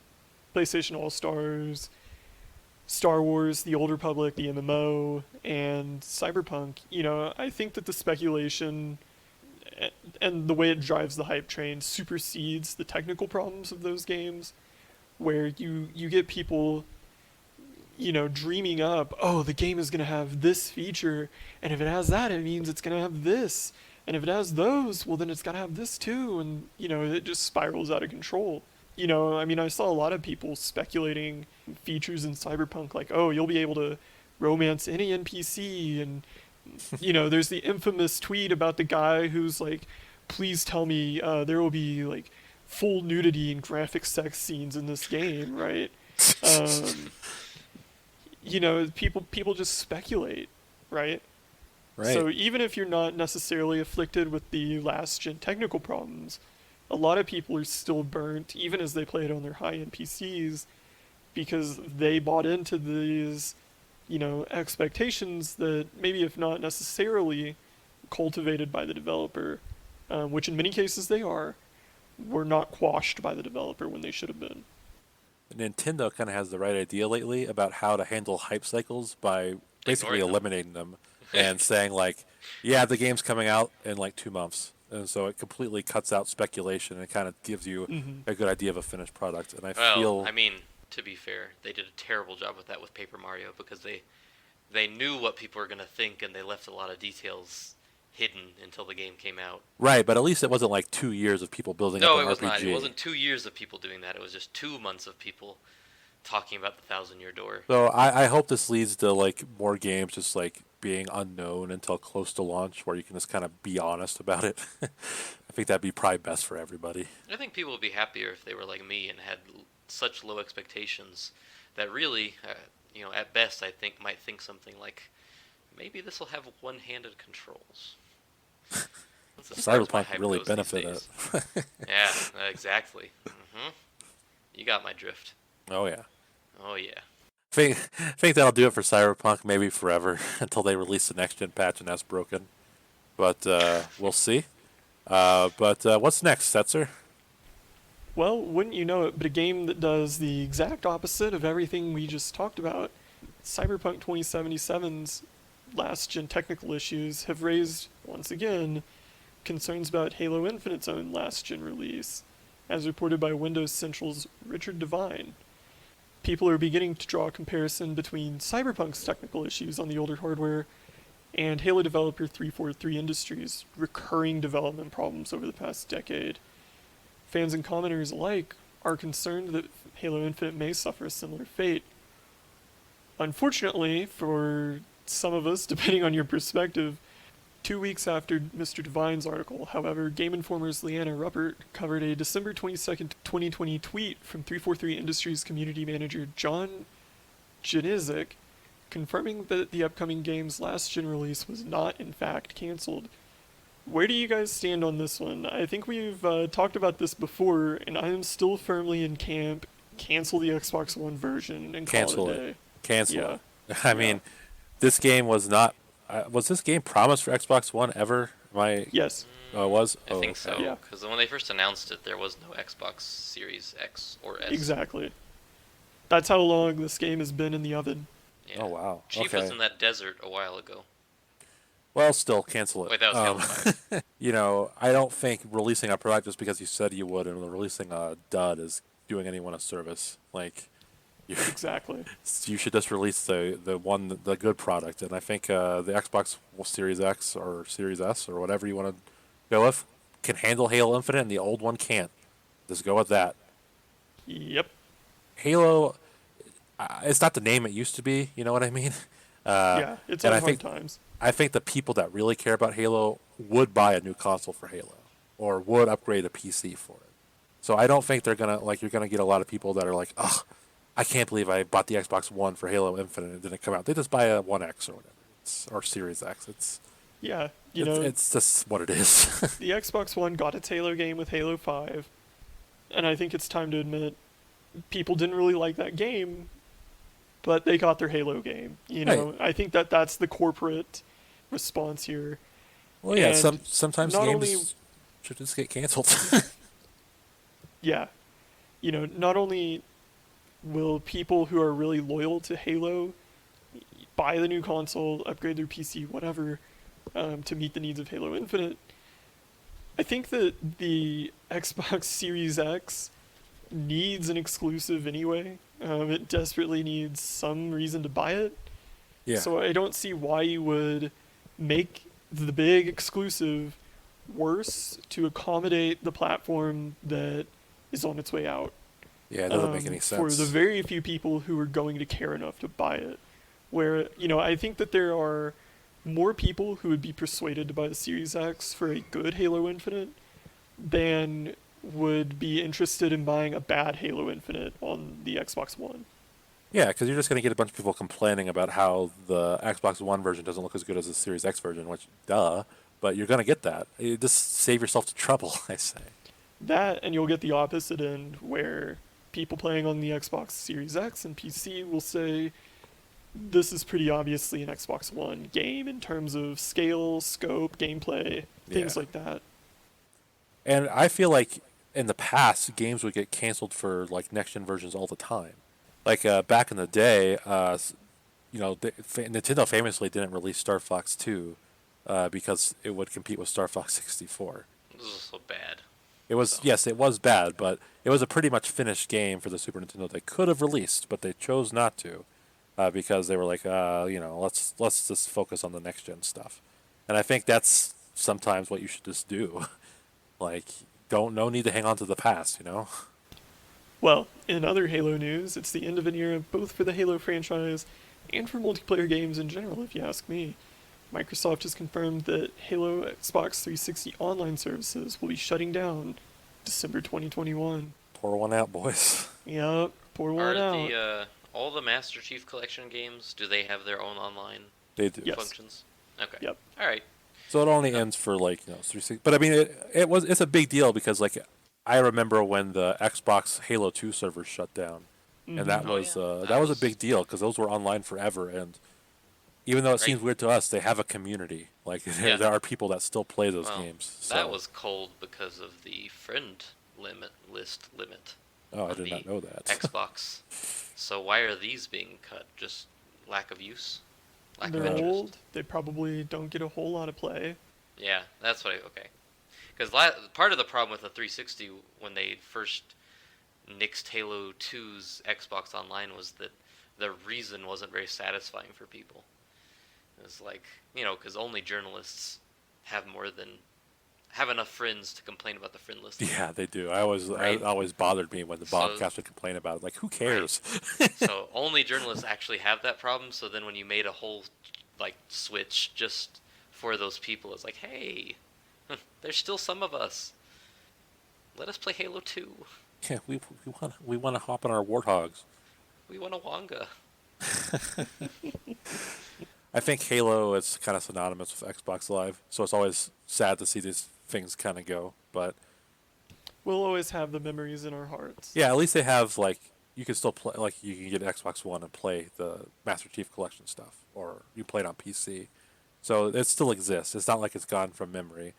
PlayStation All Stars, Star Wars, The Old Republic, the MMO, and Cyberpunk, I think that the speculation and the way it drives the hype train supersedes the technical problems of those games, where you get people, dreaming up, oh, the game is going to have this feature, and if it has that, it means it's going to have this. And if it has those, well, then it's got to have this too. And, it just spirals out of control. I saw a lot of people speculating features in Cyberpunk, like, oh, you'll be able to romance any NPC. And, there's the infamous tweet about the guy who's like, please tell me there will be, like, full nudity and graphic sex scenes in this game, right? People just speculate, right? Right. So even if you're not necessarily afflicted with the last gen technical problems, a lot of people are still burnt, even as they play it on their high-end PCs, because they bought into these, expectations that maybe if not necessarily cultivated by the developer, which in many cases they are, were not quashed by the developer when they should have been. Nintendo kind of has the right idea lately about how to handle hype cycles by basically Ignoring them. eliminating them and saying like, yeah, the game's coming out in like 2 months. And so it completely cuts out speculation and kind of gives you a good idea of a finished product. And I feel... to be fair, they did a terrible job with that with Paper Mario because they knew what people were going to think and they left a lot of details hidden until the game came out. Right, but at least it wasn't like 2 years of people building up an RPG. No, it was not. It wasn't 2 years of people doing that. It was just 2 months of people talking about the Thousand-Year Door. So I hope this leads to like more games just like being unknown until close to launch where you can just kind of be honest about it. I think that'd be probably best for everybody. I think people would be happier if they were like me and had such low expectations that really, at best I think might think something like, maybe this will have one-handed controls. Cyberpunk really benefit it. Yeah, exactly. You got my drift. Oh yeah. Oh yeah. Think that'll do it for Cyberpunk, maybe forever until they release the next gen patch and that's broken. But we'll see. But what's next, Setzer? Well, wouldn't you know it, but a game that does the exact opposite of everything we just talked about. Cyberpunk 2077's last-gen technical issues have raised, once again, concerns about Halo Infinite's own last-gen release, as reported by Windows Central's Richard Devine. People are beginning to draw a comparison between Cyberpunk's technical issues on the older hardware and Halo developer 343 Industries' recurring development problems over the past decade. Fans and commenters alike are concerned that Halo Infinite may suffer a similar fate. Unfortunately, for some of us, depending on your perspective, 2 weeks after Mr. Devine's article, however, Game Informer's Leanna Ruppert covered a December 22nd, 2020 tweet from 343 Industries community manager John Janizik, confirming that the upcoming game's last-gen release was not, in fact, cancelled. Where do you guys stand on this one? I think we've talked about this before, and I am still firmly in camp. Cancel the Xbox One version and Cancel call it a it. day. Cancel it. I mean, this game was not... was this game promised for Xbox One ever? Yes. Oh, it was? I think so. Yeah. Because when they first announced it, there was no Xbox Series X or S. Exactly. That's how long this game has been in the oven. Yeah. Oh, wow. Chief Okay. was in that desert a while ago. Well, still, cancel it. Wait, that was Halo 5. I don't think releasing a product just because you said you would and releasing a dud is doing anyone a service. Like, Exactly. you should just release the good product. And I think the Xbox Series X or Series S or whatever you want to go with can handle Halo Infinite and the old one can't. Just go with that. Yep. Halo, it's not the name it used to be. You know what I mean? Yeah, it's and on I hard think times. I think the people that really care about Halo would buy a new console for Halo or would upgrade a PC for it. So I don't think they're gonna you're gonna get a lot of people that are like, ugh, I can't believe I bought the Xbox One for Halo Infinite and it didn't come out. They just buy a One X or whatever, or Series X. Yeah, it's just what it is. the Xbox One got its Halo game with Halo 5, and I think it's time to admit people didn't really like that game, but they got their Halo game. Right. I think that's the corporate response here. Well, yeah, And sometimes not games only- should just get canceled. Yeah, not only will people who are really loyal to Halo buy the new console, upgrade their PC, whatever, to meet the needs of Halo Infinite, I think that the Xbox Series X needs an exclusive anyway. It desperately needs some reason to buy it. Yeah, So I don't see why you would make the big exclusive worse to accommodate the platform that is on its way out. yeah, it doesn't make any For the sense. very few people who are going to care enough to buy it. Where, I think that there are more people who would be persuaded to buy the Series X for a good Halo Infinite than would be interested in buying a bad Halo Infinite on the Xbox One. Yeah, because you're just going to get a bunch of people complaining about how the Xbox One version doesn't look as good as the Series X version, which, duh, but you're going to get that. You just save yourself the trouble, I say. That, and you'll get the opposite end where people playing on the Xbox Series X and PC will say, this is pretty obviously an Xbox One game in terms of scale, scope, gameplay, things Yeah. like that. And I feel like in the past, games would get canceled for like next gen versions all the time. Like back in the day, Nintendo famously didn't release Star Fox 2 because it would compete with Star Fox 64. This is so bad. It was So yes, it was bad, but it was a pretty much finished game for the Super Nintendo. They could have released, but they chose not to because they were like, let's just focus on the next gen stuff. And I think that's sometimes what you should just do. Like, don't no need to hang on to the past. Well, in other Halo news, it's the end of an era both for the Halo franchise and for multiplayer games in general, if you ask me. Microsoft has confirmed that Halo Xbox 360 online services will be shutting down December 2021. Pour one out, boys. Yep, pour are one out. the all the Master Chief Collection games? Do they have their own online They do. Yes. functions? Okay. Yep. All right. So it only ends for like 360. But I mean, it's a big deal because like I remember when the Xbox Halo 2 servers shut down, and that Oh was yeah. that was a big deal because those were online forever. And even though it Right. seems weird to us, they have a community. Like Yeah. there are people that still play those Well, games. So, that was cold because of the friend list limit oh, I on did the not know that. Xbox. So why are these being cut? Just lack of use, lack of They're interest. old. They probably don't get a whole lot of play. Yeah, that's what. Okay. Because part of the problem with the 360 when they first nixed Halo 2's Xbox Online was that the reason wasn't very satisfying for people. It was like, because only journalists have have enough friends to complain about the friend list. Yeah, they do. Right. It always bothered me when the So- Bobcast would complain about it. Like, who cares? So only journalists actually have that problem. So then when you made a whole switch just for those people, it's like, hey, there's still some of us. Let us play Halo 2. Yeah, we want to hop on our warthogs. We want a Wonga. I think Halo is kind of synonymous with Xbox Live, so it's always sad to see these things kind of go. But We'll always have the memories in our hearts. yeah, at least they have like you can still play like you can get Xbox One and play the Master Chief Collection stuff, or you play it on PC. So it still exists. It's not like it's gone from memory.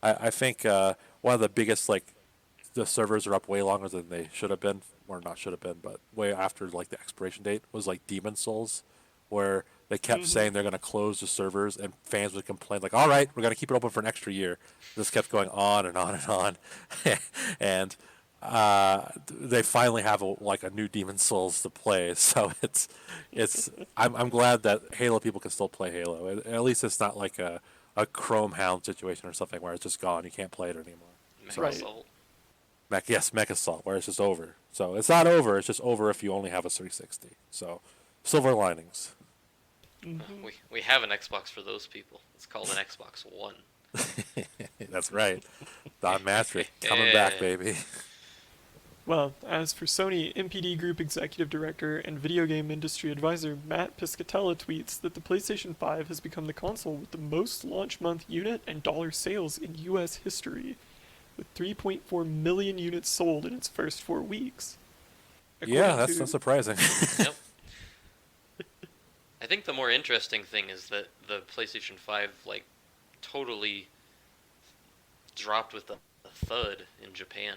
I think one of the biggest like the servers are up way longer than they should have been, or not should have been, but way after like the expiration date was like Demon Souls, where they kept saying they're going to close the servers, and fans would complain like, "All right, we're going to keep it open for an extra year." This kept going on and on and on, and they finally have a new Demon Souls to play. So I'm glad that Halo people can still play Halo. At least it's not like a Chrome Hound situation or something where it's just gone. You can't play it anymore. Mech Right. Assault. Mech Assault, where it's just over. So it's not over. It's just over if you only have a 360. So silver linings. We have an Xbox for those people. It's called an Xbox One. That's right. Don Matrick coming back, Yeah. baby. Well, as for Sony, MPD Group Executive Director and video game industry advisor Matt Piscatella tweets that the PlayStation 5 has become the console with the most launch month unit and dollar sales in US history, with 3.4 million units sold in its first 4 weeks. Yeah, According that's to- not surprising. Yep. I think the more interesting thing is that the PlayStation 5 totally dropped with a thud in Japan.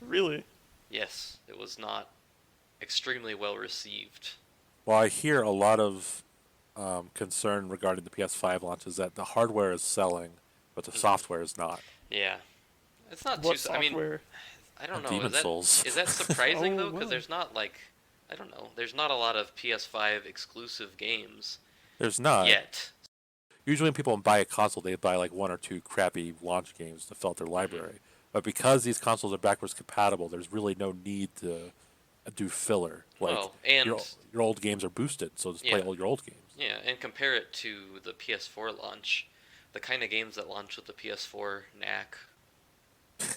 Really? Yes, it was not extremely well received. Well, I hear a lot of concern regarding the PS5 launch is that the hardware is selling, but the software is not. Yeah. It's not What too I mean, software? I don't know. Demon Souls. Is that surprising Oh, though? Because wow. there's not I don't know. There's not a lot of PS5 exclusive games There's not. yet. Usually when people buy a console, they buy like one or two crappy launch games to fill out their Hmm. library. But because these consoles are backwards compatible, there's really no need to do filler. Like Well, and your old games are boosted, so just play yeah, all your old games. yeah, and compare it to the PS4 launch. The kind of games that launch with the PS4, Knack,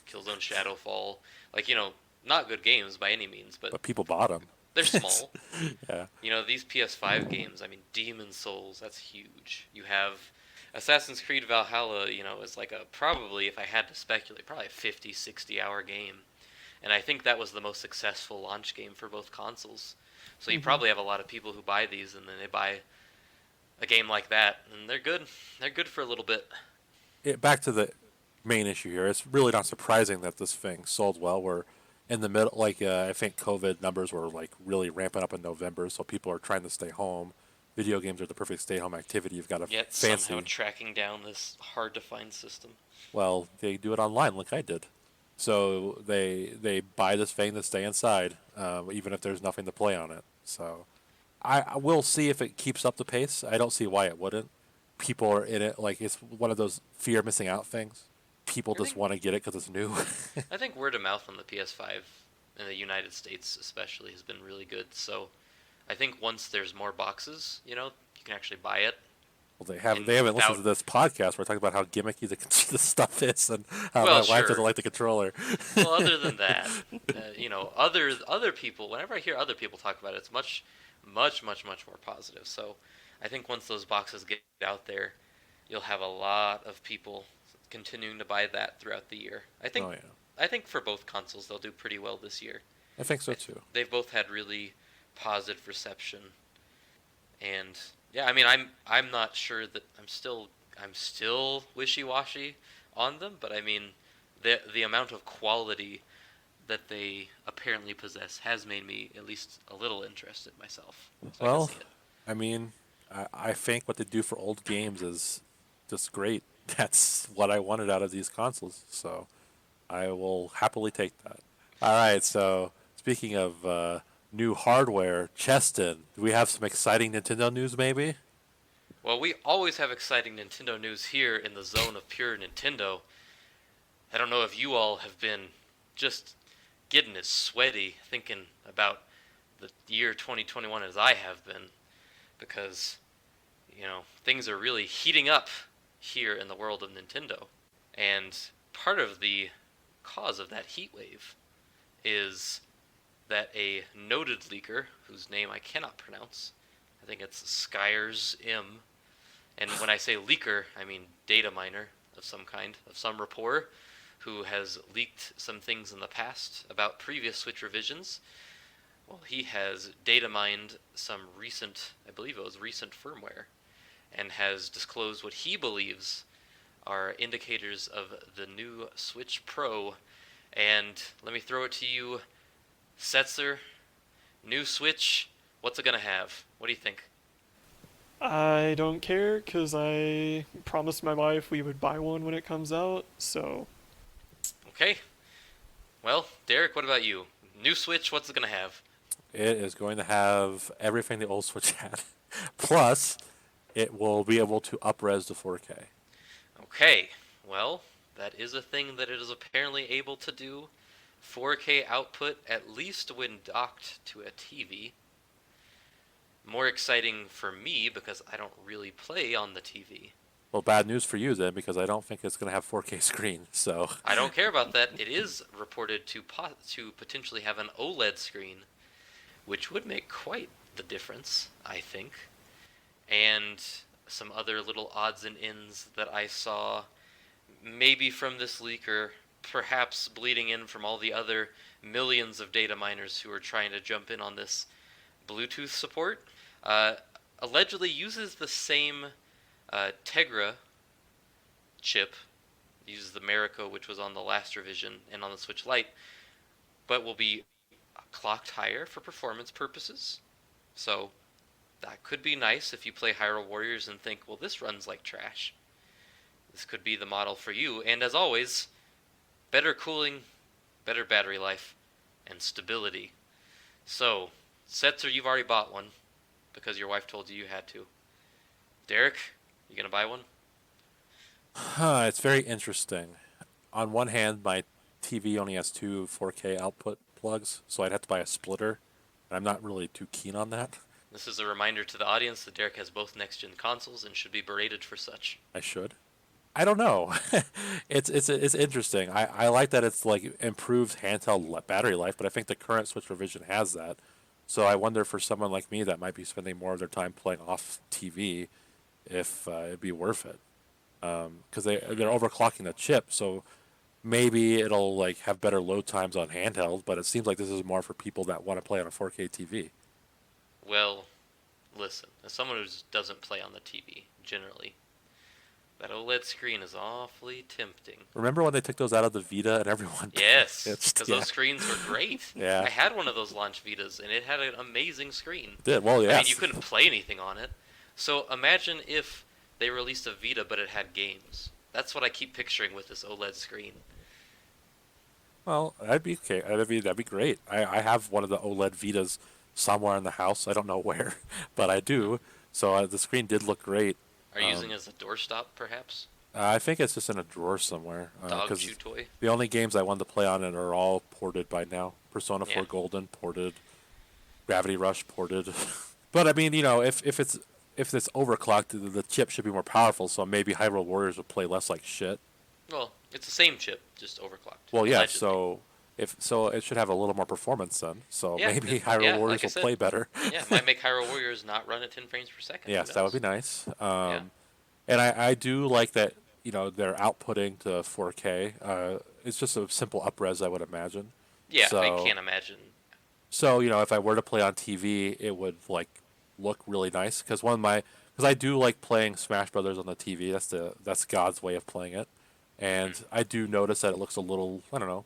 Killzone Shadowfall, like, not good games by any means, but But people bought them. they're small. Yeah. These PS5 games, I mean, Demon Souls, that's huge. You have Assassin's Creed Valhalla, is like probably, if I had to speculate, probably a 50, 60-hour game. And I think that was the most successful launch game for both consoles. So you Hmm. probably have a lot of people who buy these and then they buy a game like that, and they're good. They're good for a little bit. Back to the main issue here. It's really not surprising that this thing sold well. We're in the middle, like I think COVID numbers were like really ramping up in November, so people are trying to stay home. Video games are the perfect stay-home activity. You've got a Yet somehow fancy. tracking down this hard to find system. Well, they do it online, like I did. So they buy this thing to stay inside, even if there's nothing to play on it. So I will see if it keeps up the pace. I don't see why it wouldn't. People are in it like it's one of those fear of missing out things. People I just think want to get it because it's new. I think word of mouth on the PS5 in the United States especially has been really good. So I think once there's more boxes, you can actually buy it Well, and they haven't listened without. to this podcast. We're talking about how gimmicky the stuff is and how my Well, wife doesn't sure. like the controller. Well, other than that, other people. Whenever I hear other people talk about it, it's much, much, much, much more positive. So I think once those boxes get out there, you'll have a lot of people continuing to buy that throughout the year. I think Oh yeah, I think for both consoles they'll do pretty well this year. I think so too. They've both had really positive reception, and yeah, I mean, I'm not sure that I'm still wishy-washy on them, but I mean, the amount of quality that they apparently possess has made me at least a little interested myself. So I can Well, see it. I mean, I think what they do for old games is just great. That's what I wanted out of these consoles. So I will happily take that. All right. So speaking of new hardware, Cheston, do we have some exciting Nintendo news? Maybe. Well, we always have exciting Nintendo news here in the zone of pure Nintendo. I don't know if you all have been just getting as sweaty thinking about the year 2021 as I have been, because things are really heating up here in the world of Nintendo. And part of the cause of that heat wave is that a noted leaker, whose name I cannot pronounce, I think it's Skyers M, and when I say leaker, I mean data miner of some kind, of some rapport, who has leaked some things in the past about previous Switch revisions. Well, he has data mined some recent, I believe it was recent firmware, and has disclosed what he believes are indicators of the new Switch Pro. And let me throw it to you, Setzer. New Switch, what's it gonna have? What do you think? I don't care because I promised my wife we would buy one when it comes out. So Okay. Well, Derek, what about you? New Switch, what's it gonna have? It is going to have everything the old Switch had. Plus, it will be able to upres to 4K. Okay. Well, that is a thing that it is apparently able to do. 4K output, at least when docked to a TV. More exciting for me because I don't really play on the TV. Well, bad news for you then, because I don't think it's going to have 4K screen. So, I don't care about that. It is reported to potentially have an OLED screen, which would make quite the difference, I think. And some other little odds and ends that I saw, maybe from this leak or perhaps bleeding in from all the other millions of data miners who are trying to jump in on this Bluetooth support, uh, allegedly uses the same Tegra chip, uses the Marico, which was on the last revision and on the Switch Lite, but will be clocked higher for performance purposes. So that could be nice if you play Hyrule Warriors and think, well, this runs like trash. This could be the model for you. And as always, better cooling, better battery life, and stability. So, Setzer, you've already bought one because your wife told you you had to. Derek, you gonna buy one? It's very interesting. On one hand, my TV only has two 4K output plugs, so I'd have to buy a splitter, and I'm not really too keen on that. This is a reminder to the audience that Derek has both next-gen consoles and should be berated for such. I should. I don't know. It's interesting. I like that it's like improved handheld battery life, but I think the current Switch revision has that. So I wonder for someone like me that might be spending more of their time playing off TV, if it'd be worth it. Because they're overclocking the chip, so maybe it'll like have better load times on handheld. But it seems like this is more for people that want to play on a 4K TV. Well, listen, as someone who doesn't play on the TV, generally, that OLED screen is awfully tempting. Remember when they took those out of the Vita and everyone? Yes, It's- because yeah. those screens were great. Yeah. I had one of those launch Vitas, and it had an amazing screen. Did well, I yes. mean, you couldn't play anything on it. So imagine if they released a Vita, but it had games. That's what I keep picturing with this OLED screen. Well, that'd be okay. That'd be great. I have one of the OLED Vitas somewhere in the house. I don't know where, but I do. So the screen did look great. Are you using it as a doorstop, perhaps? I think it's just in a drawer somewhere. Dog 'Cause chew toy? the only games I wanted to play on it are all ported by now. Persona 4 Yeah. Golden ported, Gravity Rush ported. But I mean, if it's overclocked, the chip should be more powerful. So maybe Hyrule Warriors would play less like shit. Well, it's the same chip, just overclocked. Well, yeah. allegedly. So it should have a little more performance then. So Yeah, maybe it- Hyrule yeah, Warriors like I will said. play better. Yeah, it might make Hyrule Warriors not run at 10 frames per second. Yes, Who that would be knows? nice. And I do like that, they're outputting to 4K. It's just a simple upres, I would imagine. Yeah, I So- can't imagine. So, if I were to play on TV, it would like look really nice because I do like playing Smash Brothers on the TV. That's God's way of playing it. And I do notice that it looks a little, I don't know.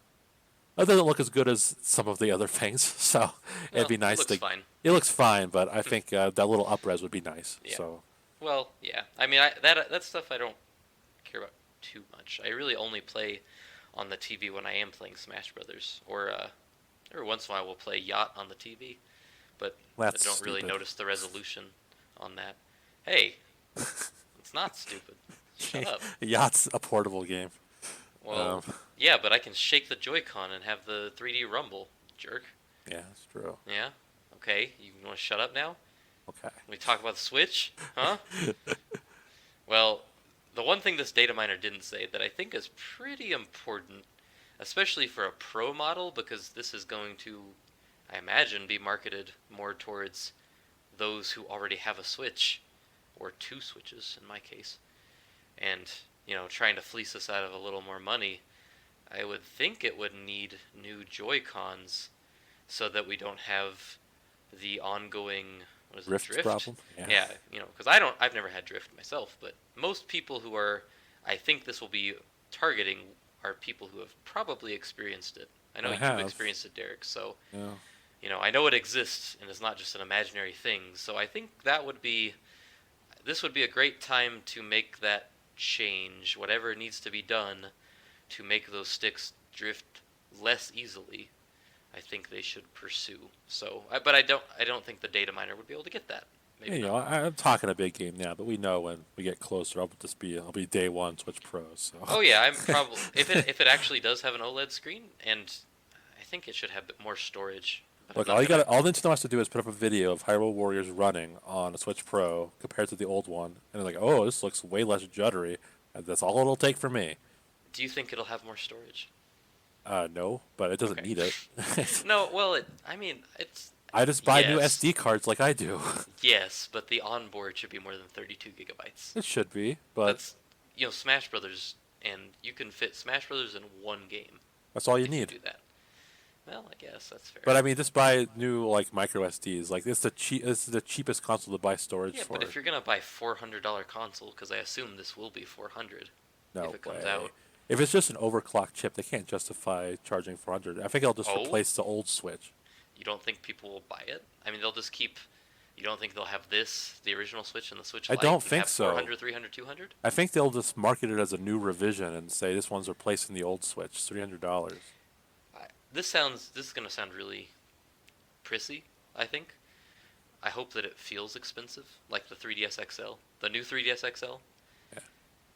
It doesn't look as good as some of the other things. So, it'd be Well, nice it looks fine. It looks fine, but I think that little upres would be nice. Yeah. So, Well, yeah. I mean, that stuff I don't care about too much. I really only play on the TV when I am playing Smash Brothers, or every once in a while we'll play Yacht on the TV, but That's I don't really stupid. notice the resolution on that. Hey, it's not stupid. Shut up. Yacht's a portable game. Well, Um, yeah, but I can shake the Joy-Con and have the 3D rumble, jerk. Yeah, that's true. Yeah? Okay, you want to shut up now? Okay. We talk about the Switch? Huh? Well, the one thing this data miner didn't say that I think is pretty important, especially for a pro model, because this is going to, I imagine, be marketed more towards those who already have a Switch, or two Switches in my case, and, trying to fleece us out of a little more money. I would think it would need new Joy-Cons so that we don't have the ongoing, what is it, Rift drift problem? Yeah, because I've never had drift myself, but most people who are, I think this will be targeting, are people who have probably experienced it. I know I you've have. experienced it, Derek, so, Yeah. I know it exists, and it's not just an imaginary thing, so I think this would be a great time to make that change, whatever needs to be done to make those sticks drift less easily. I think they should pursue. So, but I don't think the data miner would be able to get that. Maybe not. I'm talking a big game now, but we know when we get closer, I'll be day one Switch Pro. So. Oh yeah, I'm probably if it actually does have an OLED screen, and I think it should have more storage. But Look, I'm not all Nintendo has to do is put up a video of Hyrule Warriors running on a Switch Pro compared to the old one, and they're like, "Oh, this looks way less juddery." And that's all it'll take for me. Do you think it'll have more storage? No, but it doesn't Okay. need it. No, well, it's I just buy new Yes. SD cards like I do. yes, but the onboard should be more than 32 gigabytes. It should be, but That's Smash Brothers, and you can fit Smash Brothers in one game. that's all you if need. do that. Well, I guess that's fair. But I mean, just buy new like micro SDs. Like it's the cheapest console to buy storage yeah, for. but if you're gonna buy $400 console, because I assume this will be 400 no if it comes way. out. If it's just an overclocked chip, they can't justify charging 400. I think it'll just Oh? replace the old Switch. You don't think people will buy it? I mean, they'll just keep. You don't think they'll have the original Switch, and the Switch I Lite don't and think have so. 400, 300, 200? I think they'll just market it as a new revision and say this one's replacing the old Switch. $300. This is gonna sound really prissy, I think. I hope that it feels expensive, like the 3DS XL, the new 3DS XL. Yeah,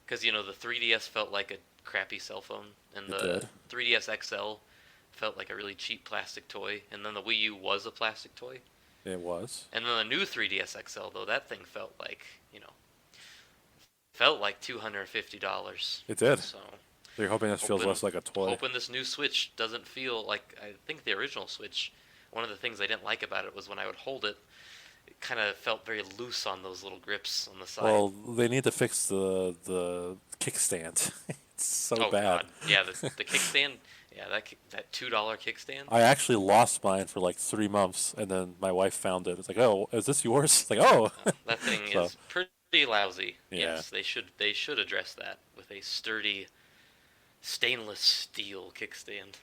Because, the 3DS felt like a crappy cell phone, and it the did. 3DS XL felt like a really cheap plastic toy, and then the Wii U was a plastic toy. It was. And then the new 3DS XL, though, that thing felt like $250. It did. So, So you're hoping this feels hoping less like a toy. hoping this new Switch doesn't feel like, I think the original Switch, one of the things I didn't like about it was when I would hold it, it kind of felt very loose on those little grips on the side. Well, they need to fix the kickstand. It's so Oh bad. God, yeah, the kickstand, yeah, that $2 kickstand. I actually lost mine for like 3 months, and then my wife found it. It's like, oh, is this yours? It's like, oh. That thing So, is pretty lousy. yeah. Yes, they should address that with a sturdy stainless steel kickstand.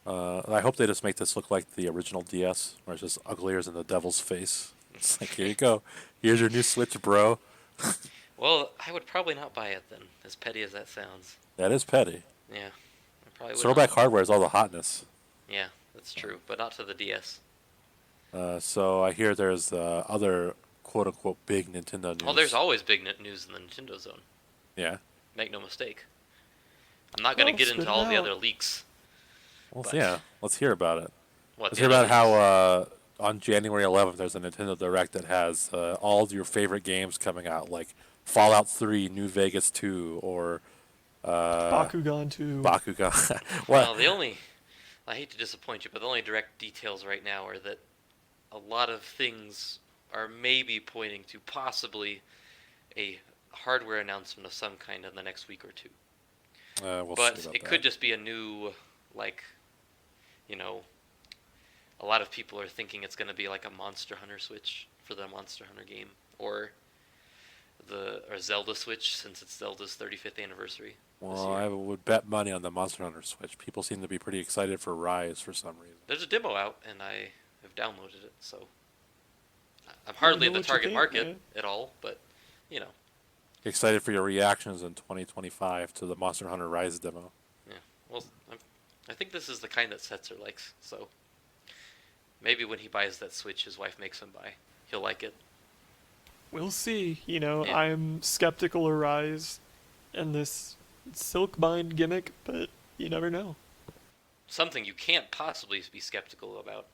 I hope they just make this look like the original DS, where it's just uglier than the devil's face. It's like, here you go. Here's your new Switch, bro. Well, I would probably not buy it then, as petty as that sounds. That is petty. Yeah, I probably would Throwback not. hardware is all the hotness. Yeah, that's true, but not to the DS. So I hear there's other quote unquote big Nintendo news. Oh, there's always big news in the Nintendo Zone. Yeah. Make no mistake. I'm not gonna Well, get spit into it all the out. other leaks. Well, But yeah. Let's hear about it. what Let's the hear other about how news? on January 11th there's a Nintendo Direct that has all of your favorite games coming out, like Fallout 3, New Vegas 2, or Bakugan 2. Bakugan. Well, What? I hate to disappoint you, but the only direct details right now are that a lot of things are maybe pointing to possibly a hardware announcement of some kind in the next week or two. We'll see But about it that. could just be a new, like, you know, a lot of people are thinking it's going to be like a Monster Hunter Switch for the Monster Hunter game, or Zelda Switch since it's Zelda's 35th anniversary this Well, year. I would bet money on the Monster Hunter Switch. People seem to be pretty excited for Rise for some reason. There's a demo out, and I have downloaded it, so I'm Let me hardly know the what you target think, market man. at all, but you know, Excited for your reactions in 2025 to the Monster Hunter Rise demo. yeah. Well, I think this is the kind that Setzer likes, so maybe when he buys that Switch, his wife makes him buy. He'll like it. We'll see. Yeah. I'm skeptical of Rise and this Silkbind gimmick, but you never know. Something you can't possibly be skeptical about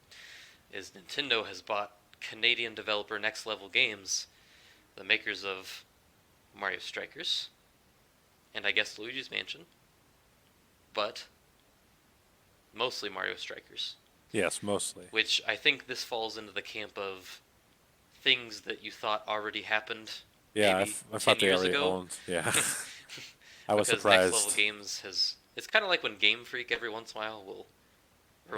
is Nintendo has bought Canadian developer Next Level Games, the makers of Mario Strikers, and I guess Luigi's Mansion, but mostly Mario Strikers, Yes, mostly. which I think this falls into the camp of things that you thought already happened Yeah, maybe I 10 thought they years already ago. owned. Yeah, I was Because Next Level surprised. Games it's kind of like when Game Freak every once in a while will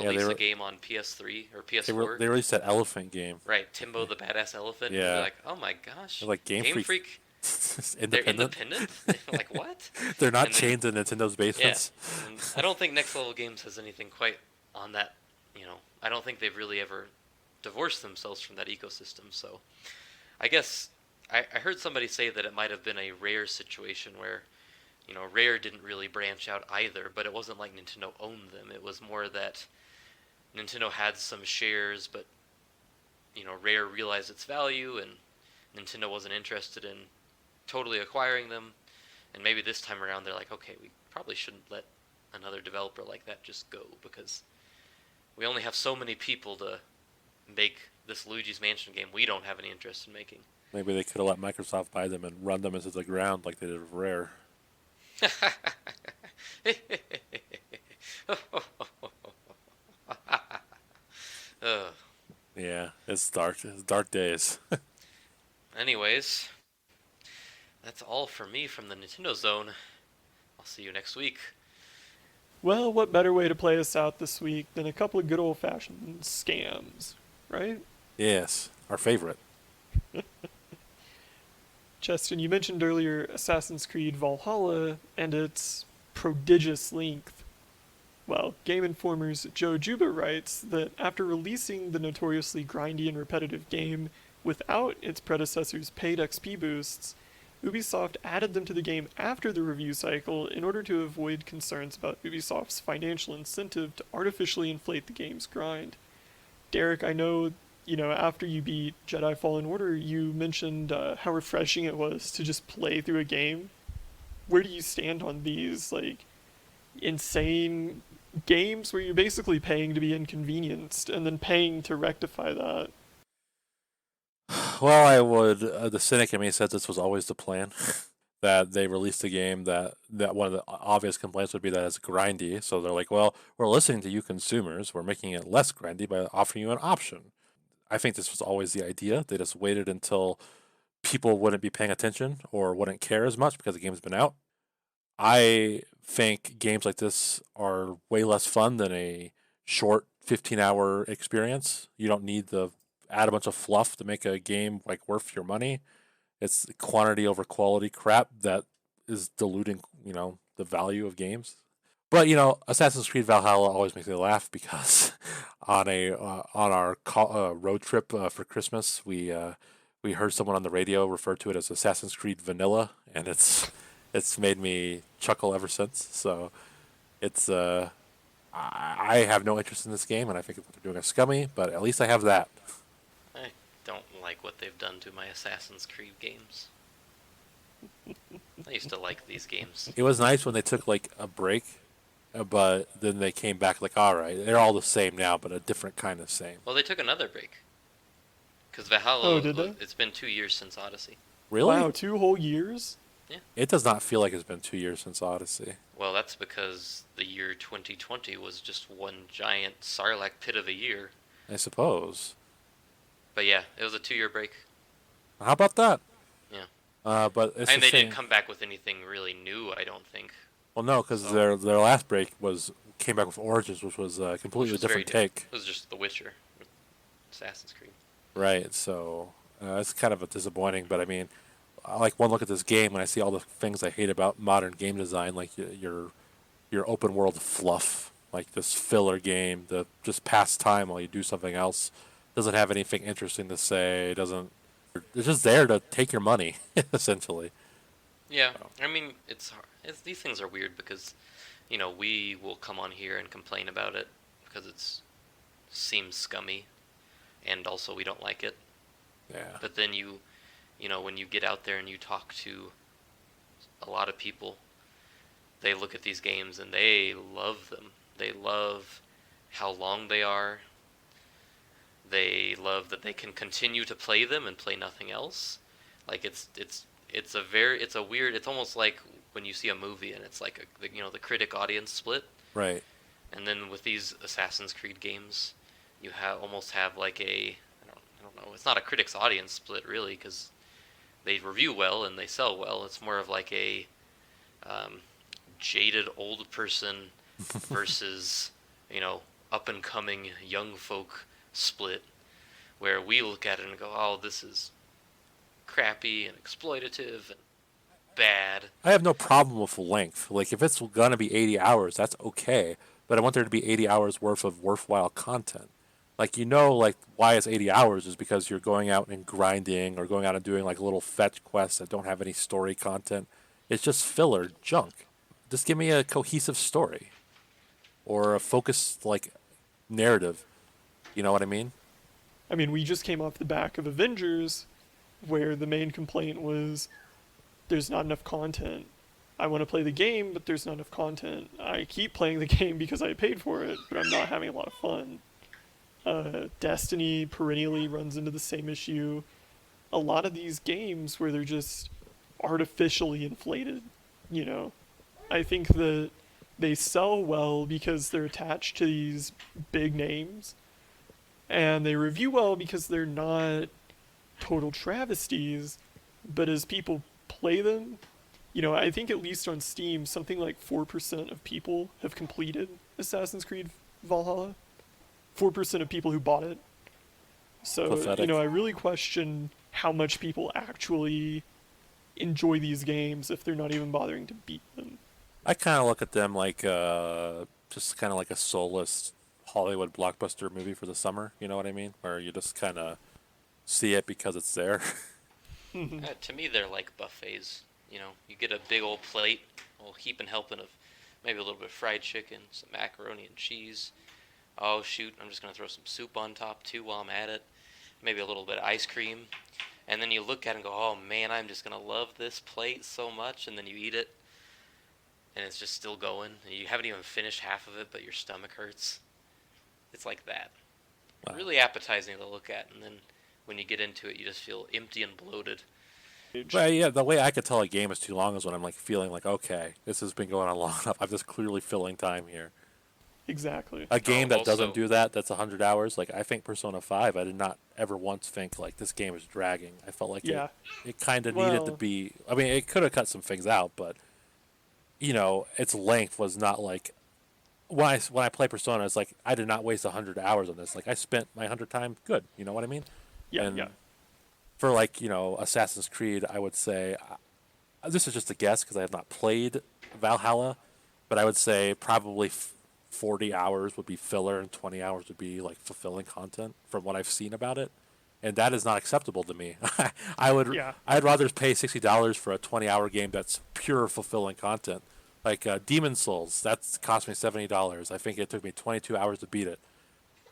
Yeah, release a game on PS3 or PS4. They released that elephant game. Right, Timbo the Badass Elephant. And Yeah. you're like, oh my gosh. They're like Game Freak. They're Independent. independent? Like, what? They're not And then- chained to Nintendo's Yeah. basements. And I don't think Next Level Games has anything quite on that, I don't think they've really ever divorced themselves from that ecosystem. So I guess I heard somebody say that it might have been a Rare situation where, Rare didn't really branch out either, but it wasn't like Nintendo owned them. It was more that Nintendo had some shares, but Rare realized its value, and Nintendo wasn't interested in totally acquiring them. And maybe this time around, they're like, okay, we probably shouldn't let another developer like that just go because we only have so many people to make this Luigi's Mansion game we don't have any interest in making. Maybe they could have let Microsoft buy them and run them into the ground like they did with Rare. Ugh. Yeah, it's dark. It's dark days. Anyways, that's all for me from the Nintendo Zone. I'll see you next week. Well, what better way to play us out this week than a couple of good old-fashioned scams, right? Yes, our favorite. Justin, you mentioned earlier Assassin's Creed Valhalla and its prodigious length. Well, Game Informer's Joe Juba writes that after releasing the notoriously grindy and repetitive game without its predecessor's paid XP boosts, Ubisoft added them to the game after the review cycle in order to avoid concerns about Ubisoft's financial incentive to artificially inflate the game's grind. Derek, I know after you beat Jedi Fallen Order, you mentioned how refreshing it was to just play through a game. Where do you stand on these like insane games where you're basically paying to be inconvenienced and then paying to rectify that? Well, I would. The cynic in me says this was always the plan. That they released a game that one of the obvious complaints would be that it's grindy. So they're like, well, we're listening to you consumers. We're making it less grindy by offering you an option. I think this was always the idea. They just waited until people wouldn't be paying attention or wouldn't care as much because the game's been out. I think games like this are way less fun than a short 15-hour experience. You don't need to add a bunch of fluff to make a game like worth your money. It's quantity over quality crap that is diluting, the value of games. But Assassin's Creed Valhalla always makes me laugh because on our road trip for Christmas, we heard someone on the radio refer to it as Assassin's Creed Vanilla, and it's made me chuckle ever since. So it's I have no interest in this game, and I think what they're doing is scummy. But at least I have that. I don't like what they've done to my Assassin's Creed games. I used to like these games. It was nice when they took like a break, but then they came back like, all right, they're all the same now, but a different kind of same. Well, they took another break. Because Oh, Valhalla, did they? it's been 2 years since Odyssey. Really? Wow, 2 whole years? Yeah. It does not feel like it's been 2 years since Odyssey. Well, that's because the year 2020 was just one giant Sarlacc pit of a year. I suppose. But yeah, it was a 2 year break. How about that? Yeah. But it's And a they shame. didn't come back with anything really new, I don't think. Well, no, because So, their last break came back with Origins, which was a which completely was different very take. It was just The Witcher, Assassin's Creed. Right. So it's kind of a disappointing. But I mean, I like one look at this game and I see all the things I hate about modern game design, like your open world fluff, like this filler game, the just pass time while you do something else. Doesn't have anything interesting to say. Doesn't. It's just there to take your money, essentially. Yeah, So, I mean, it's hard. These things are weird because, we will come on here and complain about it because it seems scummy, and also we don't like it. yeah. But then when you get out there and you talk to a lot of people, they look at these games and they love them. They love how long they are. They love that they can continue to play them and play nothing else. Like it's a weird. It's almost like when you see a movie and it's like the critic audience split. Right. And then with these Assassin's Creed games, you almost have like I don't know. It's not a critic's audience split really because they review well and they sell well. It's more of like a um, jaded old person versus up and coming young folk split, where we look at it and go, oh, this is crappy and exploitative and bad. I have no problem with length. Like if it's gonna be 80 hours, that's okay. But I want there to be 80 hours worth of worthwhile content. Like like why it's 80 hours is because you're going out and grinding or going out and doing like little fetch quests that don't have any story content. It's just filler junk. Just give me a cohesive story or a focused like narrative. You know what I mean? I mean, we just came off the back of Avengers, where the main complaint was there's not enough content. I want to play the game, but there's not enough content. I keep playing the game because I paid for it, but I'm not having a lot of fun. Destiny perennially runs into the same issue. A lot of these games where they're just artificially inflated, you know. I think that they sell well because they're attached to these big names, and they review well because they're not total travesties, but as people play them, I think at least on Steam, something like 4% of people have completed Assassin's Creed Valhalla. 4% of people who bought it. So, Pathetic. I really question how much people actually enjoy these games if they're not even bothering to beat them. I kind of look at them like just kind of like a soulless Hollywood blockbuster movie for the summer. You know what I mean? Where you just kind of see it because it's there. To me, they're like buffets. You get a big old plate, a whole heap and helping of maybe a little bit of fried chicken, some macaroni and cheese. Oh shoot, I'm just gonna throw some soup on top too while I'm at it. maybe a little bit of ice cream, and then you look at it and go, oh man, I'm just gonna love this plate so much, and then you eat it, and it's just still going. You haven't even finished half of it, but your stomach hurts. It's like that. Wow. Really appetizing to look at, and then when you get into it, you just feel empty and bloated. But yeah, the way I could tell a game is too long is when I'm like feeling like, okay, this has been going on long enough. I'm just clearly filling time here. Exactly. A game that doesn't Also, do that, that's 100 hours. Like I think Persona 5, I did not ever once think like this game is dragging. I felt like Yeah. it kind of needed to Well, be. I mean, it could have cut some things out, but its length was not like when I play Persona, it's like I did not waste 100 hours on this. Like I spent my 100 time good. You know what I mean? yeah, And yeah. for like Assassin's Creed, I would say this is just a guess because I have not played Valhalla, but I would say probably 40 hours would be filler and 20 hours would be like fulfilling content from what I've seen about it, and that is not acceptable to me. Yeah. I'd rather pay $60 for a 20-hour game that's pure fulfilling content. Like Demon Souls, that's cost me $70. I think it took me 22 hours to beat it.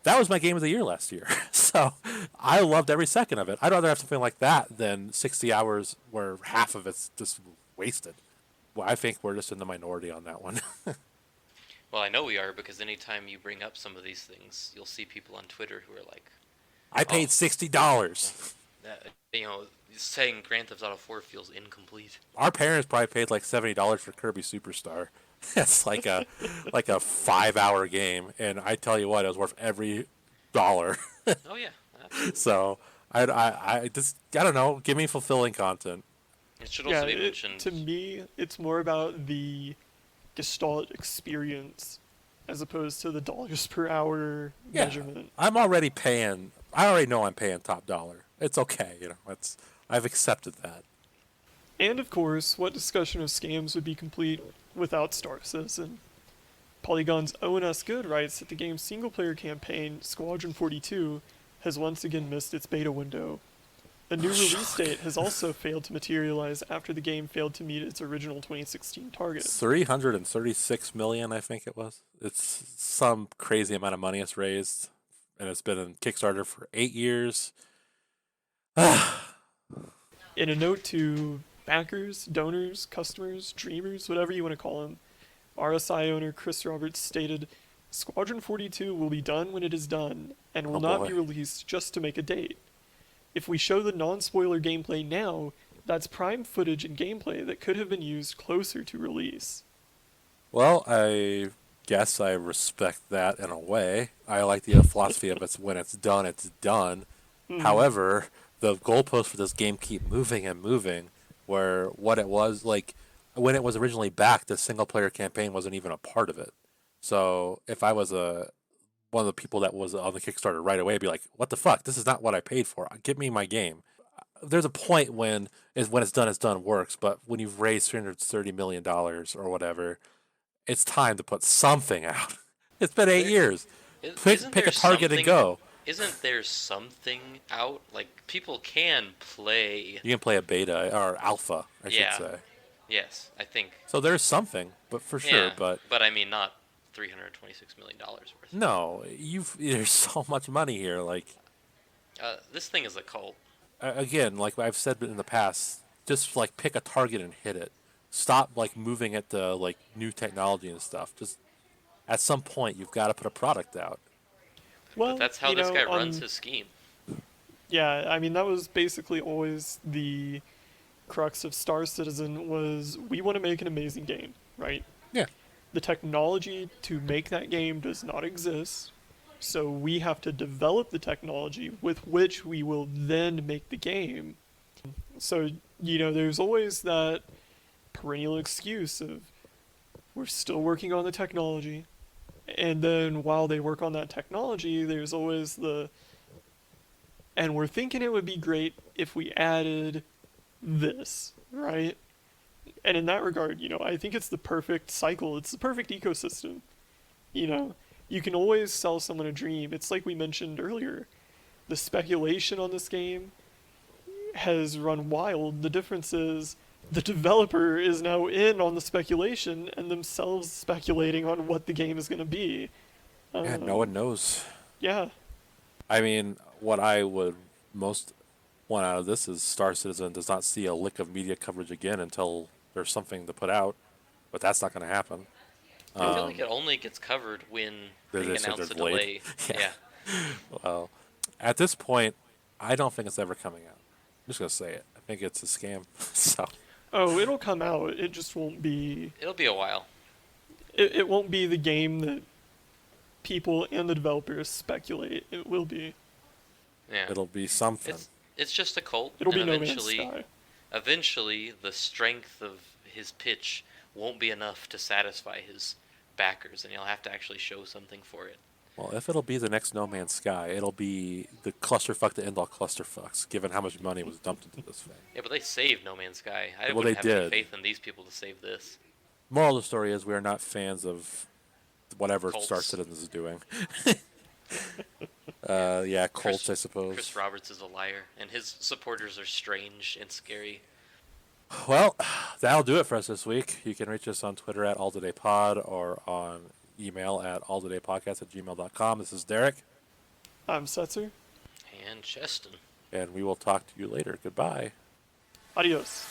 That was my game of the year last year. So I loved every second of it. I'd rather have something like that than 60 hours where half of it's just wasted. Well, I think we're just in the minority on that one. well, I know we are because anytime you bring up some of these things, you'll see people on Twitter who are like, I paid $60. you know, saying Grand Theft Auto 4 feels incomplete. Our parents probably paid like $70 for Kirby Superstar. It's like a 5-hour game, and I tell you what, it was worth every dollar. Oh yeah, absolutely. So I just I don't know. Give me fulfilling content. It should Yeah, also be mentioned. to me, it's more about the Gestalt experience as opposed to the dollars per hour Yeah, measurement. I'm already paying. I already know I'm paying top dollar. It's okay. I've accepted that. And of course, what discussion of scams would be complete without Star Citizen? Polygon's ONS Good writes that the game's single-player campaign, Squadron 42, has once again missed its beta window. A new release date has also failed to materialize after the game failed to meet its original 2016 target. 336 million, I think it was. It's some crazy amount of money it's raised, and it's been in Kickstarter for 8 years. In a note to backers, donors, customers, dreamers, whatever you want to call them, RSI owner Chris Roberts stated, Squadron 42 will be done when it is done, and will not be boy. released just to make a date. If we show the non-spoiler gameplay now, that's prime footage and gameplay that could have been used closer to release. Well, I guess I respect that in a way. I like the philosophy of it's when it's done, it's done. However, the goalposts for this game keep moving and moving, where what it was, like, when it was originally back, the single-player campaign wasn't even a part of it. So if I was one of the people that was on the Kickstarter right away, I'd be like, what the fuck? This is not what I paid for. Give me my game. There's a point when it's done works, but when you've raised $330 million or whatever, it's time to put something out. It's been 8 years. Isn't Pick there a target and something- go. Isn't there something out? Like, people can play. You can play a beta or alpha, I Yeah. should say. Yes, I think. So there's something, but for sure. Yeah, But I mean, not $326 million worth. no, there's so much money here. Like This thing is a cult. again, like I've said in the past, just like pick a target and hit it. Stop like moving at the like new technology and stuff. Just at some point, you've got to put a product out. Well, But that's how you this know, guy runs his scheme. Yeah, I mean that was basically always the crux of Star Citizen was we want to make an amazing game, right? Yeah. The technology to make that game does not exist, so we have to develop the technology with which we will then make the game. So, there's always that perennial excuse of we're still working on the technology, and then while they work on that technology, there's always and we're thinking it would be great if we added this, right? And in that regard, I think it's the perfect cycle. It's the perfect ecosystem. You can always sell someone a dream. It's like we mentioned earlier. The speculation on this game has run wild. The difference is the developer is now in on the speculation and themselves speculating on what the game is going to be. And no one knows. Yeah. I mean, what I would most one out of this is Star Citizen does not see a lick of media coverage again until there's something to put out, but that's not going to happen. I feel like it only gets covered when they They said they're announce a delayed. delay. Yeah. Yeah. Well, at this point, I don't think it's ever coming out. I'm just gonna say it. I think it's a scam. So Oh, it'll come out. It just won't be. It'll be a while. It won't be the game that people and the developers speculate it will be. Yeah. it'll be something. It's just a cult, It'll and be No Man's Sky. eventually the strength of his pitch won't be enough to satisfy his backers, and he'll have to actually show something for it. Well, if it'll be the next No Man's Sky, it'll be the clusterfuck to end all clusterfucks, given how much money was dumped into this thing. Yeah, but they saved No Man's Sky. I Well, wouldn't they have any did. faith in these people to save this. Moral of the story is we are not fans of whatever Cults. Star Citizen is doing. Yeah, Colts, I suppose. Chris Roberts is a liar, and his supporters are strange and scary. Well, that'll do it for us this week. You can reach us on Twitter at AllTodayPod or on email at alltodaypodcast@gmail.com. This is Derek, I'm Setzer. And Cheston. and we will talk to you later. Goodbye. Adios.